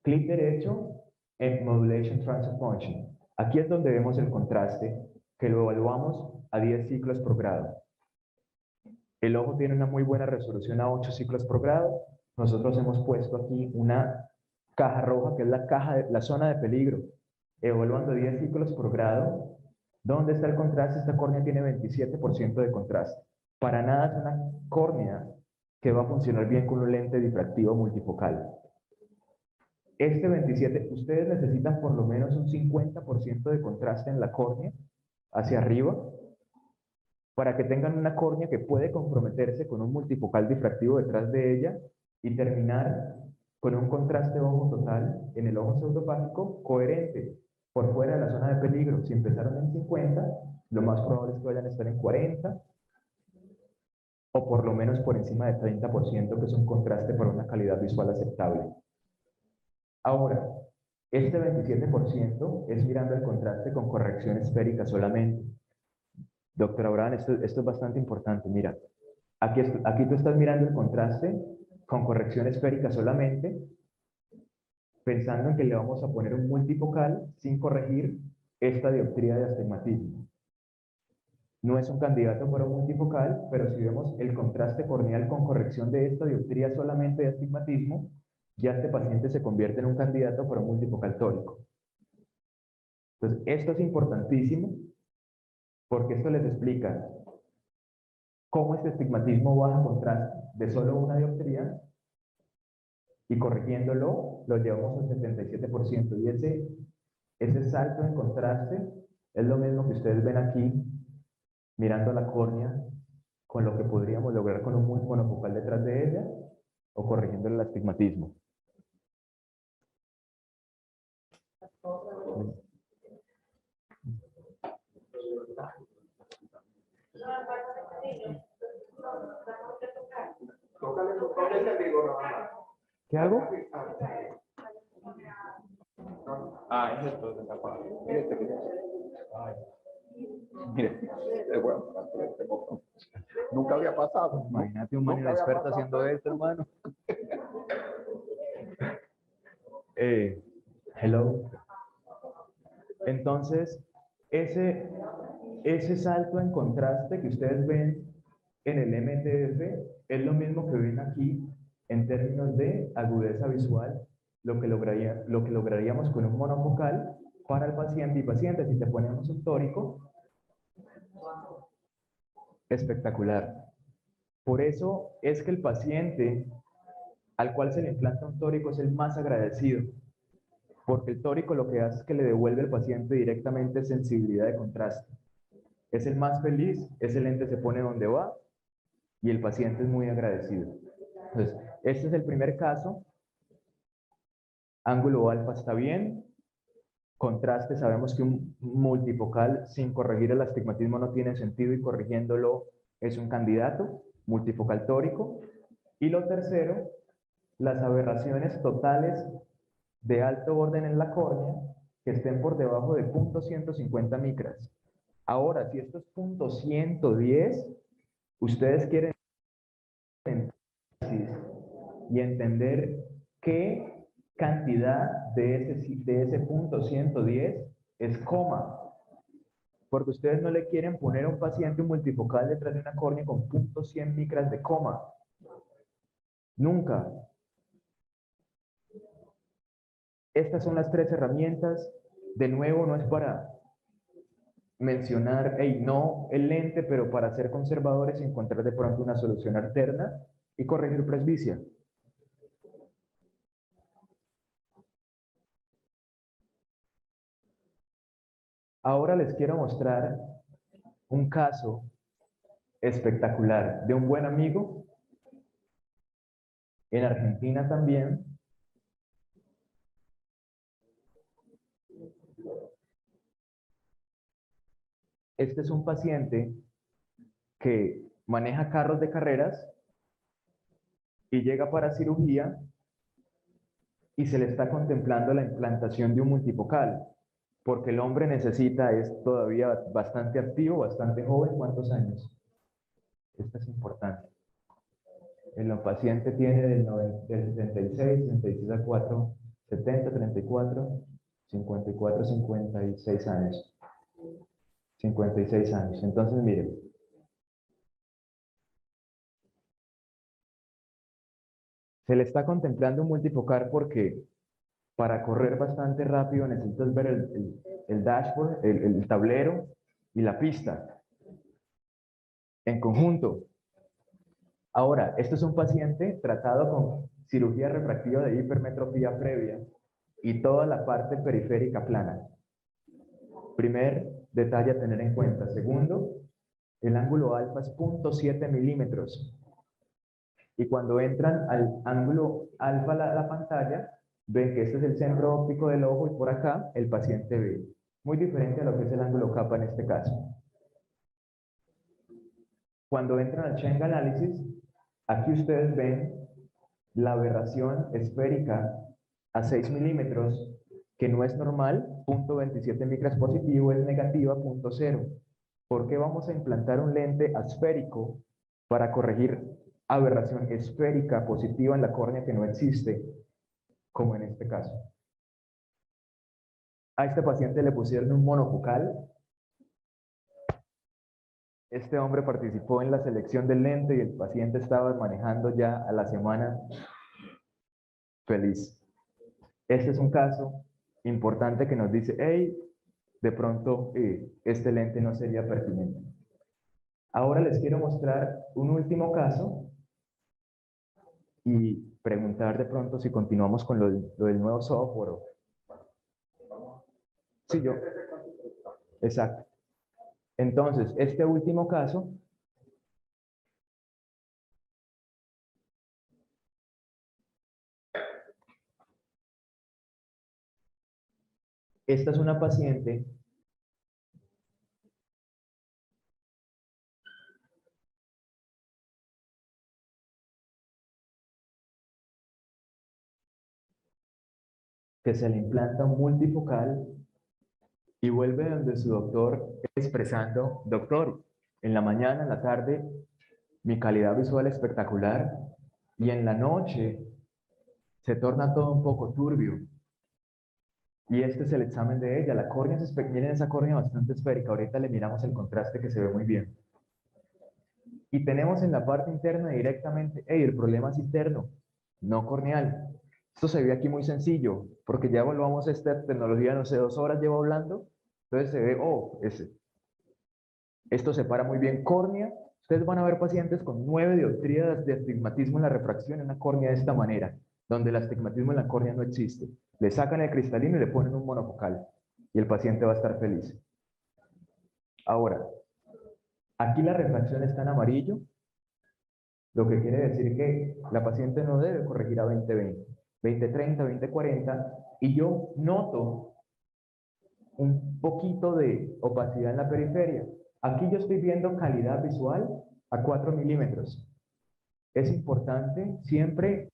clic derecho en Modulation Transfer Function. Aquí es donde vemos el contraste, que lo evaluamos a 10 ciclos por grado. El ojo tiene una muy buena resolución a 8 ciclos por grado. Nosotros hemos puesto aquí una caja roja, que es la zona de peligro, evaluando 10 ciclos por grado. ¿Dónde está el contraste? Esta córnea tiene 27% de contraste. Para nada es una córnea que va a funcionar bien con un lente difractivo multifocal. Este 27, ustedes necesitan por lo menos un 50% de contraste en la córnea, hacia arriba, para que tengan una córnea que puede comprometerse con un multifocal difractivo detrás de ella y terminar con un contraste ojo total en el ojo pseudofágico coherente por fuera de la zona de peligro. Si empezaron en 50, lo más probable es que vayan a estar en 40 o por lo menos por encima de 30%, que es un contraste para una calidad visual aceptable. Ahora, este 27% es mirando el contraste con corrección esférica solamente. Doctor Abraham, esto es bastante importante. Mira, aquí tú estás mirando el contraste con corrección esférica solamente, pensando en que le vamos a poner un multifocal sin corregir esta dioptría de astigmatismo. No es un candidato para un multifocal, pero si vemos el contraste corneal con corrección de esta dioptría solamente de astigmatismo, ya este paciente se convierte en un candidato para un multifocal tórico. Entonces, esto es importantísimo porque esto les explica cómo este astigmatismo baja contraste de solo una dioptría y corrigiéndolo lo llevamos al 77%. Y ese salto en contraste es lo mismo que ustedes ven aquí, mirando la córnea con lo que podríamos lograr con un monofocal detrás de ella o corrigiendo el astigmatismo. ¿Qué hago? Ah, es esto de tapar. Mire, bueno, nunca había pasado. Imagínate un man inexperto haciendo esto, hermano. Hello. Entonces, ese salto en contraste que ustedes ven en el MTF es lo mismo que ven aquí en términos de agudeza visual, lo que lograríamos con un monofocal para el paciente y paciente. Si te ponemos un tórico, espectacular. Por eso es que el paciente al cual se le implanta un tórico es el más agradecido, porque el tórico lo que hace es que le devuelve al paciente directamente sensibilidad de contraste. Es el más feliz, ese lente se pone donde va y el paciente es muy agradecido. Entonces, este es el primer caso. Ángulo alfa está bien. Contraste, sabemos que un multifocal sin corregir el astigmatismo no tiene sentido y corrigiéndolo es un candidato, multifocal tórico. Y lo tercero, las aberraciones totales de alto orden en la córnea que estén por debajo de 0.150 micras. Ahora, si esto es 0.110, ustedes quieren y entender qué cantidad de ese 0.110 es coma. Porque ustedes no le quieren poner a un paciente un multifocal detrás de una córnea con 0.100 micras de coma. Nunca. Estas son las tres herramientas. De nuevo, no es para mencionar, hey, no el lente, pero para ser conservadores y encontrar de pronto una solución alterna y corregir presbicia. Ahora les quiero mostrar un caso espectacular de un buen amigo en Argentina también. Este es un paciente que maneja carros de carreras y llega para cirugía y se le está contemplando la implantación de un multifocal, porque el hombre necesita, es todavía bastante activo, bastante joven. ¿Cuántos años? Esto es importante. El paciente tiene del 76, 66 a 4, 70, 34, 54, 56 años. 56 años. Entonces, miren. Se le está contemplando un multifocal porque para correr bastante rápido necesitas ver el dashboard, el tablero y la pista en conjunto. Ahora, esto es un paciente tratado con cirugía refractiva de hipermetropía previa y toda la parte periférica plana. Primer detalle a tener en cuenta. Segundo, el ángulo alfa es 0.7 milímetros. Y cuando entran al ángulo alfa la pantalla, ven que este es el centro óptico del ojo y por acá el paciente ve. Muy diferente a lo que es el ángulo kappa en este caso. Cuando entran al Chang Analysis, aquí ustedes ven la aberración esférica a 6 milímetros, que no es normal, 0.27 micras positivo, es negativa, 0.0. ¿Por qué vamos a implantar un lente asférico para corregir aberración esférica positiva en la córnea que no existe, como en este caso? A este paciente le pusieron un monofocal. Este hombre participó en la selección del lente y el paciente estaba manejando ya a la semana feliz. Este es un caso importante que nos dice, hey, de pronto este lente no sería pertinente. Ahora les quiero mostrar un último caso y preguntar de pronto si continuamos con lo del nuevo software. Sí, yo. Exacto. Entonces, este último caso Esta es una paciente que se le implanta un multifocal y vuelve donde su doctor expresando, doctor, en la mañana, en la tarde, mi calidad visual espectacular y en la noche se torna todo un poco turbio. Y este es el examen de ella. La córnea es miren esa córnea bastante esférica. Ahorita le miramos el contraste que se ve muy bien. Y tenemos en la parte interna directamente, el problema es interno, no corneal. Esto se ve aquí muy sencillo, porque ya evaluamos esta tecnología, no sé, 2 horas llevo hablando, entonces se ve, esto se para muy bien. Córnea, ustedes van a ver pacientes con 9 dioptrías de astigmatismo en la refracción en una córnea de esta manera, donde el astigmatismo en la córnea no existe. Le sacan el cristalino y le ponen un monofocal, y el paciente va a estar feliz. Ahora, aquí la refracción está en amarillo, lo que quiere decir que la paciente no debe corregir a 20/20, 20/30, 20/40, y yo noto un poquito de opacidad en la periferia. Aquí yo estoy viendo calidad visual a 4 milímetros. Es importante siempre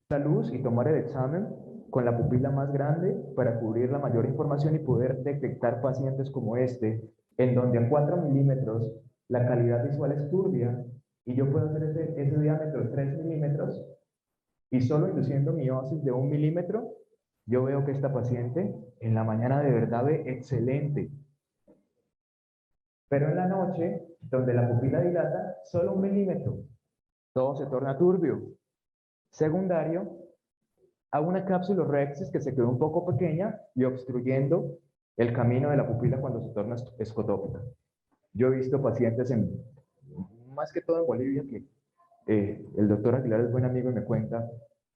la luz y tomar el examen con la pupila más grande para cubrir la mayor información y poder detectar pacientes como este, en donde a 4 milímetros la calidad visual es turbia y yo puedo hacer ese diámetro 3 milímetros y solo induciendo miosis de 1 milímetro, yo veo que esta paciente en la mañana de verdad ve excelente. Pero en la noche, donde la pupila dilata, solo 1 milímetro. Todo se torna turbio. Secundario, a una cápsula rexis que se quedó un poco pequeña y obstruyendo el camino de la pupila cuando se torna escotópica. Yo he visto pacientes, más que todo en Bolivia, que el doctor Aguilar es buen amigo y me cuenta,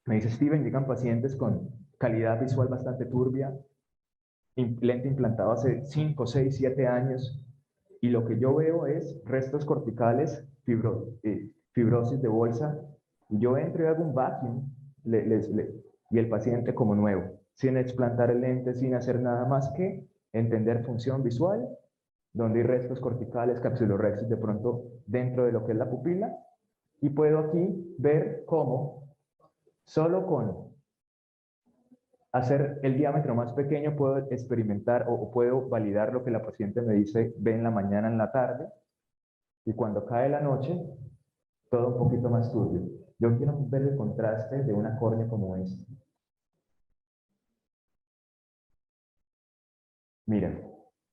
me dice, Steven, llegan pacientes con calidad visual bastante turbia, lente implantado hace 5, 6, 7 años, y lo que yo veo es restos corticales, fibrosis de bolsa, y yo entro y hago un vacuum, y el paciente como nuevo, sin explantar el lente, sin hacer nada más que entender función visual, donde hay restos corticales, capsulorhexis de pronto dentro de lo que es la pupila, y puedo aquí ver cómo solo con hacer el diámetro más pequeño puedo experimentar o puedo validar lo que la paciente me dice, ve en la mañana, en la tarde, y cuando cae la noche, todo un poquito más turbio. Yo quiero ver el contraste de una córnea como esta. Mira,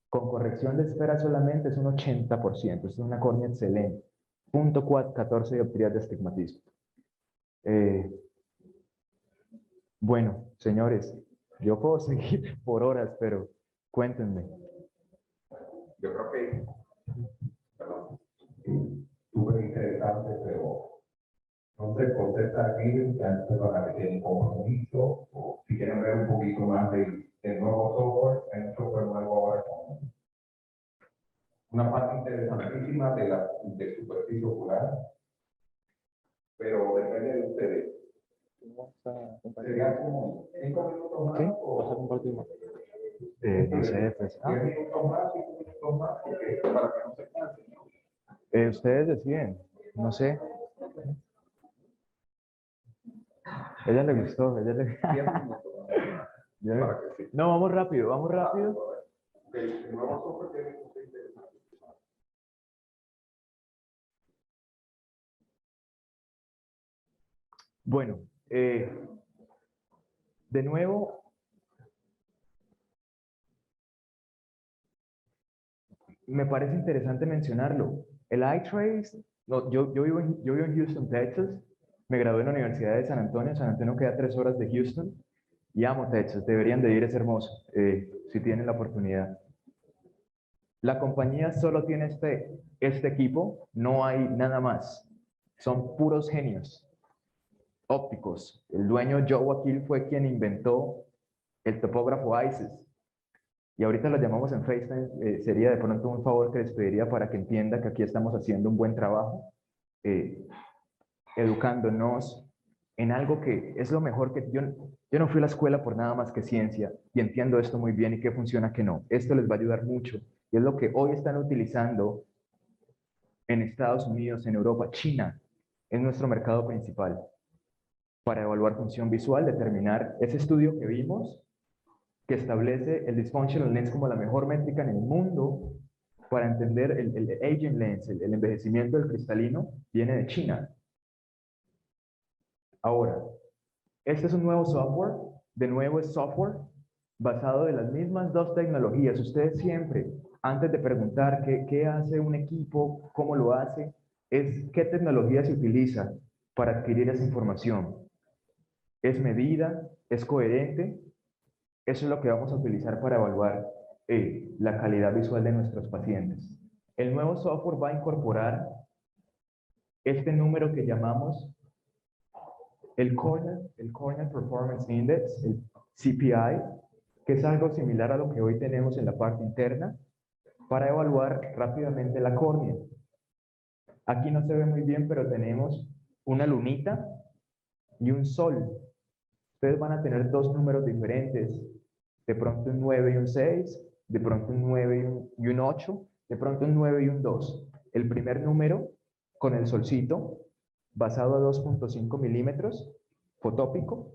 con corrección de esfera solamente es un 80%, es una córnea excelente. 0.14 dioptrías de astigmatismo. Bueno, señores, yo puedo seguir por horas, pero cuéntenme. Yo creo que, perdón, súper interesante, pero no sé, contesta aquí, que antes van a tener compromiso, o si quieren ver un poquito más del nuevo software, hay un software nuevo ahora con una parte interesantísima de superficie ocular, pero depende de ustedes. Sería como 5 minutos más. ¿Qué? ¿Vas a compartir más? No sé, pues. 10 minutos más, 5 minutos más, porque para que no se cansen, ¿no? Ustedes deciden, no sé. A ella le gustó, a ella le... 10 minutos. Para que sí. No, vamos rápido, vamos rápido. El nuevo software tiene cosas interesantes. Bueno, de nuevo, me parece interesante mencionarlo. El iTrace, no, yo vivo en Houston, Texas. Me gradué en la Universidad de San Antonio. San Antonio queda 3 horas de Houston. Y amo Texas, deberían de ir, es hermoso, si tienen la oportunidad. La compañía solo tiene este equipo, no hay nada más. Son puros genios ópticos. El dueño Joe Wakil fue quien inventó el topógrafo ISIS. Y ahorita lo llamamos en FaceTime, sería de pronto un favor que les pediría para que entienda que aquí estamos haciendo un buen trabajo, educándonos en algo que es lo mejor que yo no fui a la escuela por nada más que ciencia y entiendo esto muy bien y qué funciona, qué no. Esto les va a ayudar mucho y es lo que hoy están utilizando en Estados Unidos, en Europa, China, es nuestro mercado principal para evaluar función visual, determinar ese estudio que vimos, que establece el dysfunctional lens como la mejor métrica en el mundo para entender el aging lens, el envejecimiento del cristalino, viene de China. Ahora, este es un nuevo software, de nuevo es software basado de las mismas dos tecnologías. Ustedes siempre, antes de preguntar qué hace un equipo, cómo lo hace, es qué tecnología se utiliza para adquirir esa información. ¿Es medida? ¿Es coherente? Eso es lo que vamos a utilizar para evaluar la calidad visual de nuestros pacientes. El nuevo software va a incorporar este número que llamamos el Cornea Performance Index, el CPI, que es algo similar a lo que hoy tenemos en la parte interna, para evaluar rápidamente la córnea. Aquí no se ve muy bien, pero tenemos una lunita y un sol. Ustedes van a tener dos números diferentes, de pronto un 9 y un 6, de pronto un 9 y un 8, de pronto un 9 y un 2. El primer número con el solcito, basado a 2.5 milímetros, fotópico,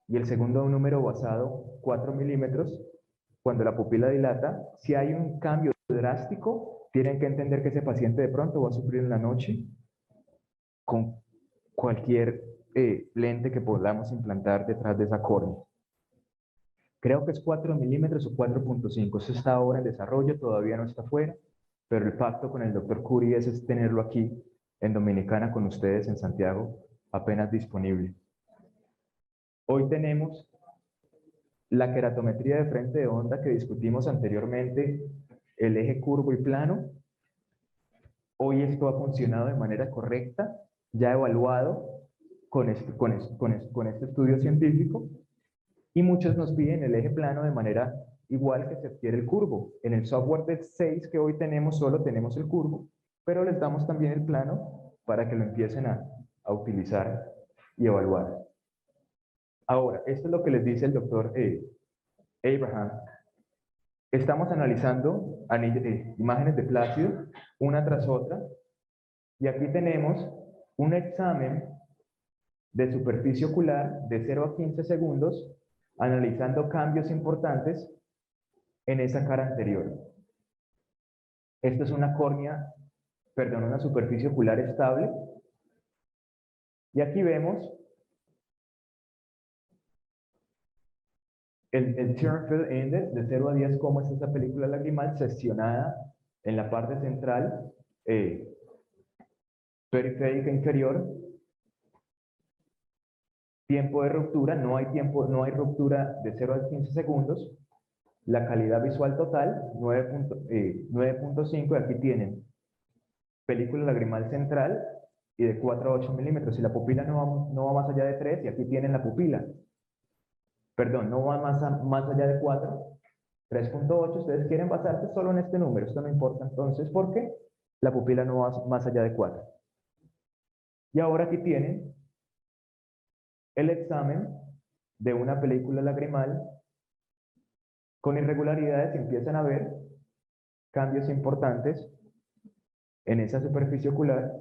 y el segundo número basado 4 milímetros, cuando la pupila dilata. Si hay un cambio drástico, tienen que entender que ese paciente de pronto va a sufrir en la noche con cualquier lente que podamos implantar detrás de esa córnea. Creo que es 4 milímetros o 4.5. Eso está ahora en desarrollo, todavía no está fuera, pero el pacto con el doctor Curi es tenerlo aquí en Dominicana con ustedes en Santiago, apenas disponible. Hoy tenemos la queratometría de frente de onda que discutimos anteriormente, el eje curvo y plano. Hoy esto ha funcionado de manera correcta, ya evaluado con este estudio científico, y muchos nos piden el eje plano de manera igual que se adquiere el curvo. En el software de 6 que hoy tenemos, solo tenemos el curvo, pero les damos también el plano para que lo empiecen a utilizar y evaluar. Ahora, esto es lo que les dice el doctor Abraham. Estamos analizando imágenes de Plácido, una tras otra, y aquí tenemos un examen de superficie ocular de 0 a 15 segundos, analizando cambios importantes en esa cara anterior. Esto es una córnea, perdón, una superficie ocular estable, y aquí vemos el Turnfield Index de 0 a 10, cómo es esa película lagrimal seccionada en la parte central periférica inferior. Tiempo de ruptura, no hay ruptura de 0 a 15 segundos. La calidad visual total, 9.5, y aquí tienen película lagrimal central y de 4 a 8 milímetros. Si la pupila no va más allá de 3, y aquí tienen la pupila. Perdón, no va más allá de 4, 3.8, ustedes quieren basarse solo en este número, esto no importa entonces porque la pupila no va más allá de 4. Y ahora aquí tienen el examen de una película lagrimal con irregularidades y empiezan a ver cambios importantes en esa superficie ocular.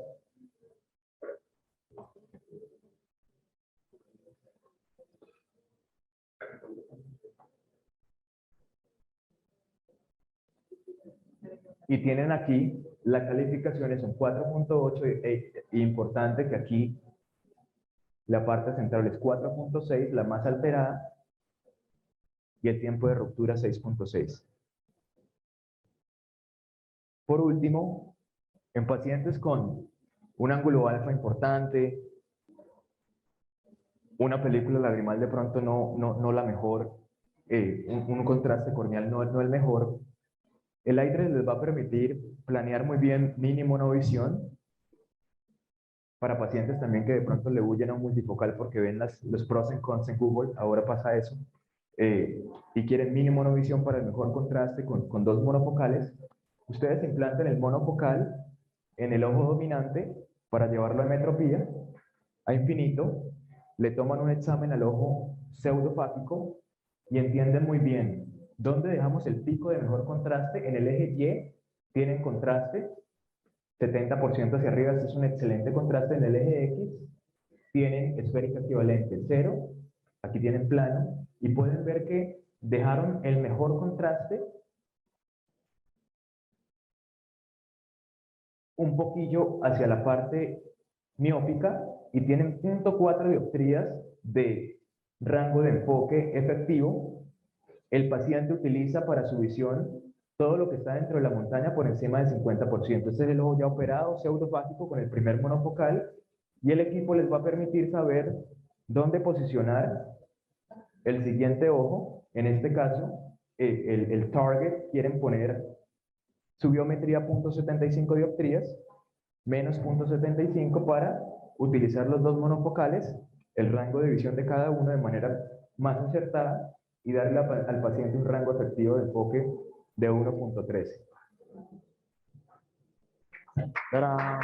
Y tienen aquí las calificaciones, son 4.8, importante que aquí la parte central es 4.6, la más alterada, y el tiempo de ruptura 6.6. Por último, en pacientes con un ángulo alfa importante, una película lagrimal de pronto no la mejor, un contraste corneal no el mejor, el iDRES les va a permitir planear muy bien mínimo no visión para pacientes también que de pronto le huyen a un multifocal porque ven los pros y cons en Google, ahora pasa eso, y quieren mínimo no visión para el mejor contraste con dos monofocales. Ustedes implantan el monofocal en el ojo dominante para llevarlo a metropía, a infinito, le toman un examen al ojo pseudofágico y entienden muy bien dónde dejamos el pico de mejor contraste. En el eje Y tienen contraste 70% hacia arriba, este es un excelente contraste. En el eje X tienen esférica equivalente 0, aquí tienen plano, y pueden ver que dejaron el mejor contraste un poquillo hacia la parte miópica y tienen 0.4 dioptrías de rango de enfoque efectivo. El paciente utiliza para su visión todo lo que está dentro de la montaña por encima del 50%. Este es el ojo ya operado, pseudofágico, con el primer monofocal, y el equipo les va a permitir saber dónde posicionar el siguiente ojo. En este caso, el target, quieren poner su biometría 0.75 dioptrías, menos 0.75 para utilizar los dos monofocales, el rango de visión de cada uno de manera más acertada y darle al paciente un rango efectivo de enfoque de 1.13. ¡Tarán!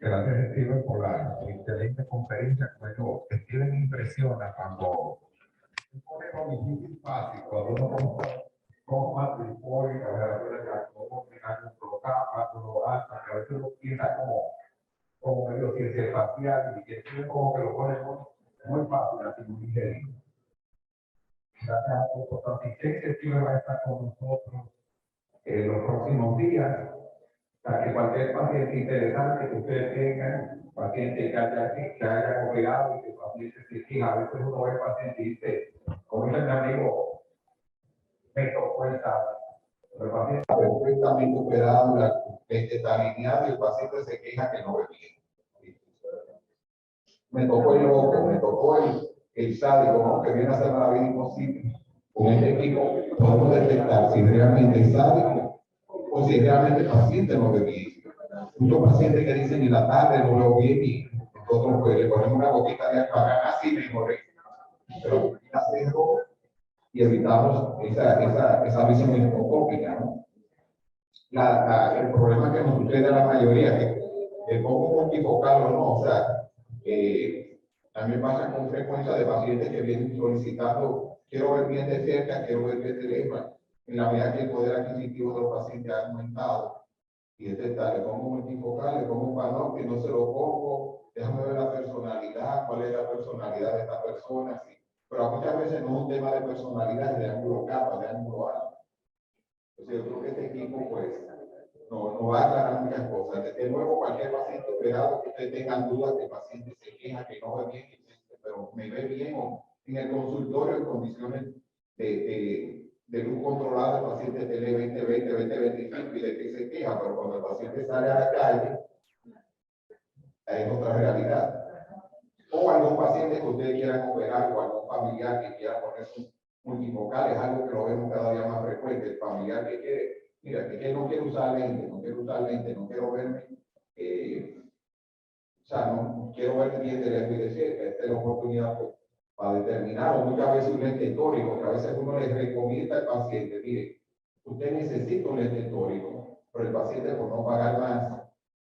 Gracias, Steven, por la excelente conferencia. Bueno, Steven impresiona cuando pone lo difícil fácil, cuando uno como matrimonio, como colocaba, lo alta, que a veces uno piensa como medio ciencia espacial y que Steven como que lo pone muy fácil, así muy digerible. Gracias por tu asistencia. Steven va a estar con nosotros los próximos días. Para que cualquier paciente interesante que ustedes tengan, paciente que haya operado y que el paciente se queja, a veces uno ve paciente y dice, como dice mi amigo, me tocó el sábado. El paciente está perfectamente operado, la mente está alineada y el paciente se queja que no ve bien. Me tocó el loco, me tocó el sádico, ¿no? Que viene a hacer la vida imposible. Con este equipo podemos detectar si realmente es sádico o si realmente el paciente no ve bien. Muchos pacientes que dicen en la tarde no veo bien y nosotros pues, le ponemos una gotita de alfagar así mejor. Pero hacerlo y evitamos esa visión microscópica, ¿no? El problema que nos sucede a la mayoría es que pongo multifocal o no, o sea, también pasa con frecuencia de pacientes que vienen solicitando, quiero ver bien de cerca, quiero ver bien de lejos, en la medida que el poder adquisitivo de los pacientes ha aumentado. Y le pongo multifocal, le pongo un panóptico, no se lo pongo, déjame ver la personalidad, cuál es la personalidad de esta persona, sí. Pero muchas veces no es un tema de personalidad, es de ángulo capa, de ángulo alto. Entonces yo creo que este equipo, pues, no va a aclarar muchas cosas. De nuevo, cualquier paciente operado que ustedes tengan dudas, que el paciente se queja, que no ve bien, pero me ve bien, o en el consultorio en condiciones de luz controlada, el paciente tiene 20, 20, 20, 25 y de que se queja, pero cuando el paciente sale a la calle, hay otra realidad. O algún paciente que ustedes quieran operar o algún familiar que quiera poner sus multifocales, algo que lo vemos cada día más frecuente, el familiar que quiere, mira, que no quiero usar lente, no quiero verme, o sea, no quiero ver bien de lejos y de cerca. Esta es la oportunidad pues, para determinar, o muchas veces un lente tórico, que a veces uno le recomienda al paciente, mire, usted necesita un lente tórico, pero el paciente por no pagar más,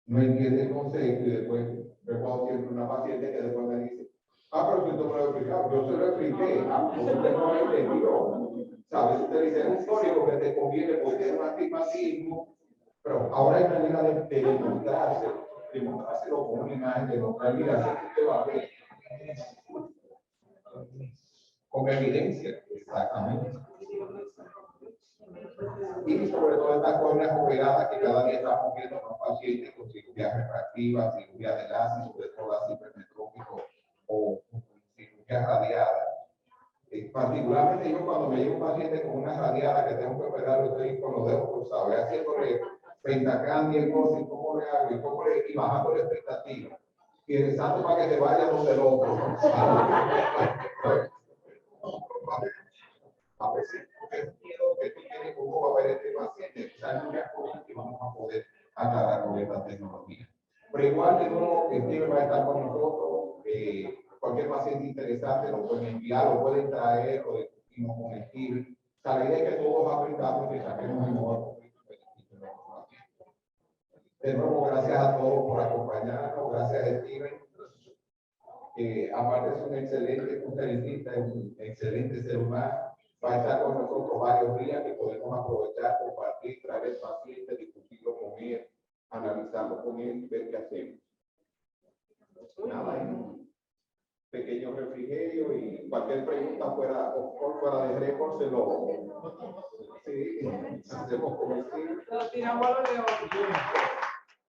no entiende el concepto y después recuerdo siempre una paciente que después me dice, pero si usted me lo explicó, yo se lo expliqué, porque usted no lo entendió. ¿Sabes? Usted dice, es un tórico que te conviene porque es un astigmatismo, pero ahora hay manera de demostrárselo con una imagen, demostrar, mira, que usted va a ver. Con evidencia, exactamente. Y sobre todo estas cosas operadas que cada día estamos viendo con pacientes con cirugía refractiva, cirugía de láser, sobre todo láser hipermetrópico o cirugía radiada. Particularmente yo cuando me llega un paciente con una radiada que tengo que operar, estoy con los dedos cruzados, haciéndole pentacam y cosas, y cómo le hago, y bajando la expectativa. Y rezando para que se vaya donde el otro. A veces, el miedo que tú tienes, cómo va a ver este paciente, hay muchas cosas que vamos a poder aclarar con esta tecnología. Pero igual, de nuevo, Steven va a estar con nosotros. interesante, lo pueden enviar, lo pueden traer, lo discutimos con Steven. O sea, la idea es que todos aprendamos y que saquemos el mejor beneficio de lo que estamos haciendo. De nuevo, gracias a todos por acompañarnos, gracias a Steven. Aparte es un excelente conferencista, es un excelente ser humano. Va a estar con nosotros varios días que podemos aprovechar, compartir, traer pacientes, discutirlo con él, analizarlo con él y ver qué hacemos. Nada, hay un pequeño refrigerio y cualquier pregunta fuera de récord se lo hacemos como Lo tiramos a los leones.